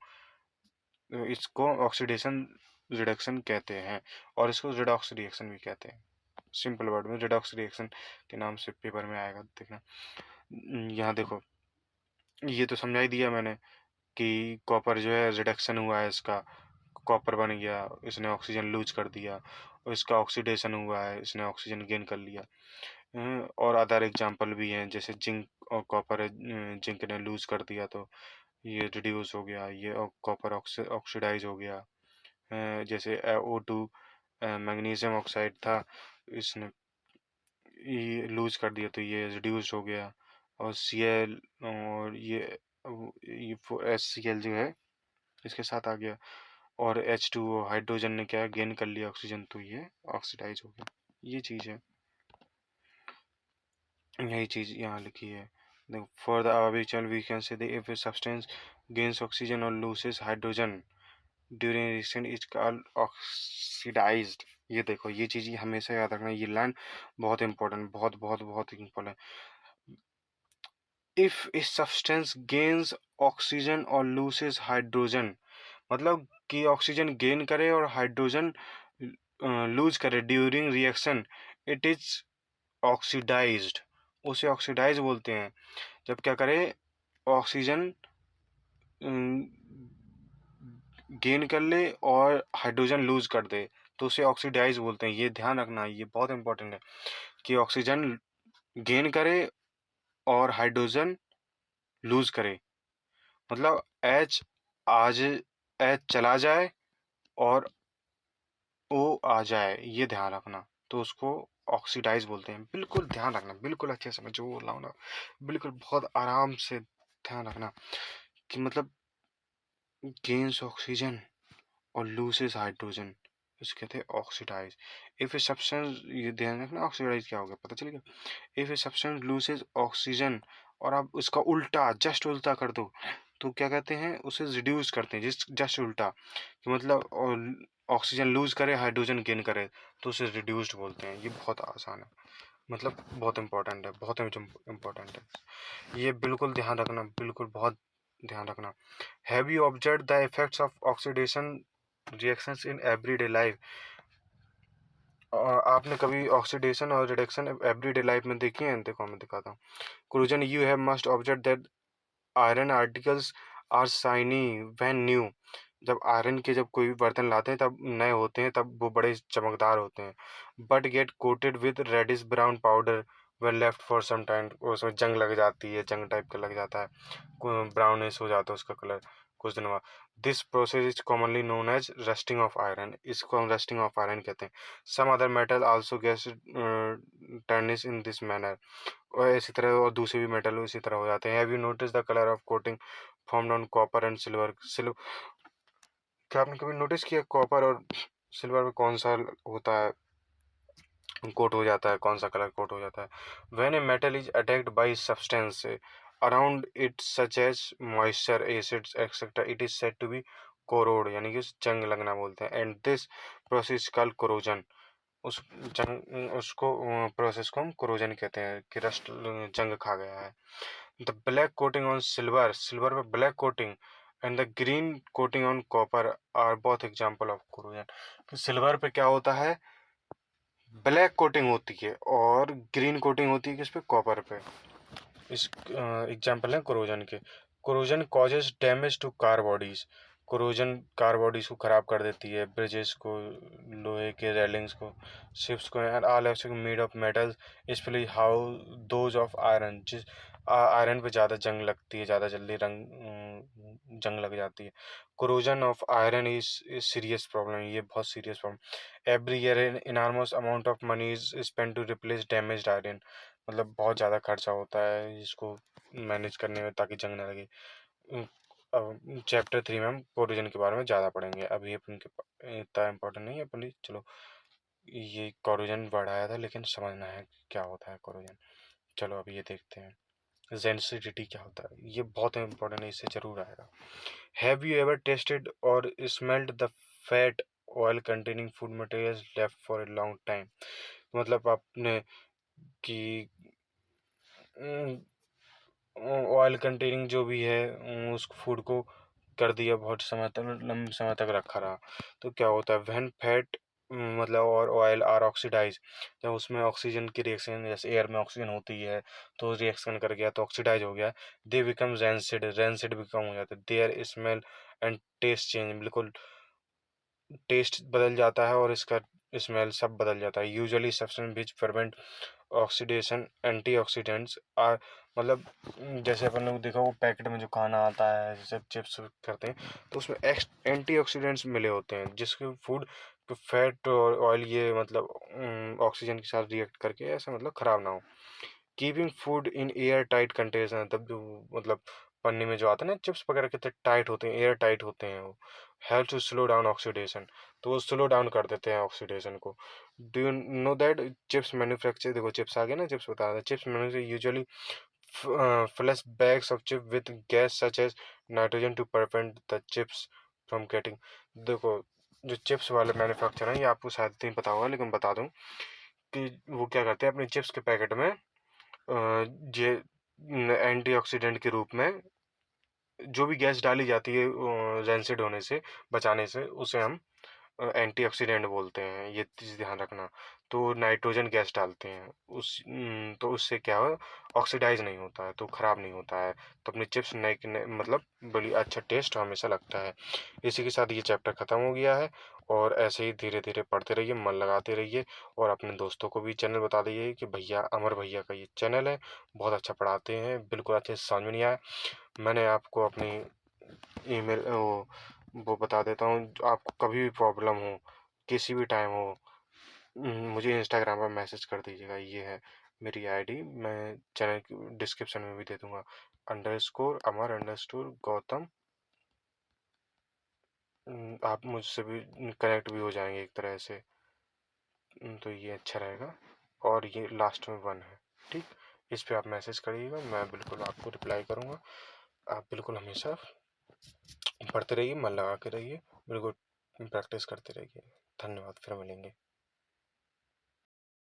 तो इसको ऑक्सीडेशन रिडक्शन कहते हैं, और इसको रिडॉक्स रिएक्शन भी कहते हैं। सिंपल वर्ड में रिडॉक्स रिएक्शन के नाम से पेपर में आएगा, देखना। यहाँ देखो ये तो समझा ही दिया मैंने कि कॉपर जो है रिडक्शन हुआ है इसका, कॉपर बन गया, इसने ऑक्सीजन लूज कर दिया, और इसका ऑक्सीडेशन हुआ है, इसने ऑक्सीजन गेन कर लिया। और अदर एग्जांपल भी हैं, जैसे जिंक और कॉपर, जिंक ने लूज कर दिया तो ये रिड्यूस हो गया, ये कॉपर ऑक्सीडाइज हो गया। जैसे O2 मैग्नीशियम ऑक्साइड था, इसने ये लूज कर दिया तो ये रिड्यूस हो गया। और Cl और ये HCl जो है इसके साथ आ गया, और H2O हाइड्रोजन ने क्या गेन कर लिया ऑक्सीजन, तो ये ऑक्सीडाइज हो गया। ये चीज़ है, यही चीज़ यहाँ लिखी है। For the habitual we can say that if a substance gains oxygen or loses hydrogen during reaction is called oxidized। ये देखो, ये चीज़ हमेशा याद रखना, ये लाइन बहुत इंपॉर्टेंट, बहुत बहुत बहुत important. If a substance gains oxygen और लूसेस हाइड्रोजन, मतलब कि ऑक्सीजन गेन करे और हाइड्रोजन लूज करे during reaction, it is oxidized, उसे ऑक्सीडाइज बोलते हैं। जब क्या करे, ऑक्सीजन गेन कर ले और हाइड्रोजन लूज कर दे तो उसे ऑक्सीडाइज बोलते हैं। ये ध्यान रखना, ये बहुत इंपॉर्टेंट है कि ऑक्सीजन गेन करे और हाइड्रोजन लूज करे, मतलब एच चला जाए और ओ आ जाए, ये ध्यान रखना, तो उसको ऑक्सीडाइज बोलते हैं। बिल्कुल ध्यान रखना, बिल्कुल अच्छे से मैं जो बोल रहा हूँ ना, बिल्कुल बहुत आराम से ध्यान रखना कि मतलब गेन्स ऑक्सीजन और लूसेस हाइड्रोजन, इसे कहते हैं ऑक्सीडाइज। इफ ए सब्सटेंस, ये ध्यान रखना ऑक्सीडाइज क्या हो गया, पता चल गया। If a substance loses oxygen, और आप इसका उल्टा, जस्ट उल्टा कर दो तो क्या कहते हैं, उसे रिड्यूस करते हैं, जस्ट उल्टा, कि मतलब ऑक्सीजन लूज करे हाइड्रोजन गेन करे तो उसे रिड्यूस्ड बोलते हैं। ये बहुत आसान है, मतलब बहुत इंपॉर्टेंट है, बहुत इंपॉर्टेंट है, ये बिल्कुल ध्यान रखना, बिल्कुल बहुत ध्यान रखना। Have you observe the effects of oxidation reactions in everyday life? आपने कभी ऑक्सीडेशन और रिडक्शन एवरीडे लाइफ में देखी है? देखो मैं दिखाता हूँ। Corrosion, you have must observe that iron articles are shiny when new. जब आयरन के जब कोई भी बर्तन लाते हैं तब नए होते हैं, तब वो बड़े चमकदार होते हैं। But get coated with reddish brown powder when left for some time, उसमें जंग लग जाती है, जंग टाइप का लग जाता है, ब्राउनिश हो जाता है उसका कलर कुछ दिनों बाद। This process is commonly known as rusting of iron, इसको हम रस्टिंग ऑफ आयरन कहते हैं। Some other metal also gets tarnish in this manner, और इसी तरह और दूसरे भी मेटल इसी तरह हो जाते हैं। Have you notice the colour of coating formed on copper and silver? क्या आपने कभी नोटिस किया कॉपर और सिल्वर में कौन सा होता है, कोट हो जाता है, कौन सा कलर कोट हो जाता है? When a metal is attacked by substance around it such as moisture, acids etcetera, it is said to be corrode, यानी कि जंग लगना बोलते हैं। And this process called corrosion, उस उसको प्रोसेस को हम कोरोजन कहते हैं, कि रस्ट जंग खा गया है। The black coating on silver, silver में black coating, and the green coating on copper are both example of corrosion. तो सिल्वर पे क्या होता है, ब्लैक कोटिंग होती है, और ग्रीन कोटिंग होती है किस पे, कॉपर पे। इस एग्जांपल है कोरोजन के। Corrosion causes damage to car bodies, corrosion car bodies को खराब कर देती है, ब्रिजेस को, लोहे के रेलिंग्स को, शिप्स को, and all actually made of metals, specially how those of iron, जिस आयरन पे ज़्यादा जंग लगती है, ज़्यादा जल्दी जंग लग जाती है। Corrosion of iron is serious problem, ये बहुत serious problem. Every year enormous amount of money is spend to replace damaged iron, मतलब बहुत ज़्यादा खर्चा होता है इसको मैनेज करने में ताकि जंग ना लगे। अब चैप्टर 3 में हम कोरोजन के बारे में ज़्यादा पढ़ेंगे, अभी अपन के इतना इम्पोर्टेंट नहीं है, अपन चलो ये कोरोजन बढ़ाया था, लेकिन समझना है क्या होता है कोरोजन। चलो अभी ये देखते हैं जेंसिडिटी क्या होता है, ये बहुत इंपॉर्टेंट है, इससे ज़रूर आएगा। हैव यू एवर टेस्टेड और smelled the fat oil containing food materials left for a long time? मतलब आपने कि ऑयल कंटेनिंग जो भी है उस फूड को कर दिया बहुत समय तक, लंबे समय तक रखा रहा, तो क्या होता है, व्हेन फैट मतलब और ऑयल आर ऑक्सीडाइज, जब उसमें ऑक्सीजन की रिएक्शन, जैसे एयर में ऑक्सीजन होती है तो रिएक्शन कर गया तो ऑक्सीडाइज हो गया, they become rancid, rancid become हो जाता है, their smell and taste change, बिल्कुल टेस्ट बदल जाता है और इसका स्मेल सब बदल जाता है। Usually substance which prevent oxidation antioxidants are, मतलब जैसे अपन लोग देखा वो पैकेट में जो खाना आता है जैसे चिप्स करते हैं तो उसमें एंटीऑक्सीडेंट्स मिले होते हैं जिसके फूड फैट और ऑयल ये मतलब ऑक्सीजन के साथ रिएक्ट करके ऐसा मतलब ख़राब ना हो। Keeping food in air tight container, तब जो मतलब पन्नी में जो आते हैं ना चिप्स वगैरह कितने टाइट होते हैं, एयर टाइट होते हैं वो, help to slow down oxidation, तो वो स्लो डाउन कर देते हैं ऑक्सीडेशन को। Do you know that chips manufacture, देखो चिप्स आ गए ना, चिप्स बता रहे, chips manufacture usually flush bags of chip with gas such as nitrogen to prevent the chips from getting. देखो जो चिप्स वाले मैन्युफैक्चर हैं, ये आपको शायद नहीं पता होगा लेकिन बता दूं कि वो क्या करते हैं अपने चिप्स के पैकेट में ये एंटीऑक्सीडेंट के रूप में जो भी गैस डाली जाती है रैंसिड होने से बचाने से, उसे हम एंटीऑक्सीडेंट बोलते हैं, ये चीज़ ध्यान रखना। तो नाइट्रोजन गैस डालते हैं तो उससे क्या हो, ऑक्सीडाइज नहीं होता है तो ख़राब नहीं होता है, तो अपने चिप्स नए मतलब बड़ी अच्छा टेस्ट हमेशा लगता है। इसी के साथ ये चैप्टर ख़त्म हो गया है, और ऐसे ही धीरे धीरे पढ़ते रहिए, मन लगाते रहिए, और अपने दोस्तों को भी चैनल बता दीजिए कि भैया अमर भैया का ये चैनल है, बहुत अच्छा पढ़ाते हैं, बिल्कुल अच्छे से समझ में नहीं आया मैंने आपको अपनी ईमेल वो बता देता हूँ, आपको कभी भी प्रॉब्लम हो किसी भी टाइम हो, मुझे इंस्टाग्राम पर मैसेज कर दीजिएगा, ये है मेरी आईडी, मैं चैनल की डिस्क्रिप्शन में भी दे दूंगा, अंडरस्कोर अमर अंडरस्कोर गौतम। आप मुझसे भी कनेक्ट भी हो जाएंगे एक तरह से, तो ये अच्छा रहेगा। और ये लास्ट में वन है, ठीक, इस पे आप मैसेज करिएगा, मैं बिल्कुल आपको रिप्लाई करूँगा। आप बिल्कुल हमेशा पढ़ते रहिए, मन लगा के रहिए, बिल्कुल प्रैक्टिस करते रहिए। धन्यवाद, फिर मिलेंगे।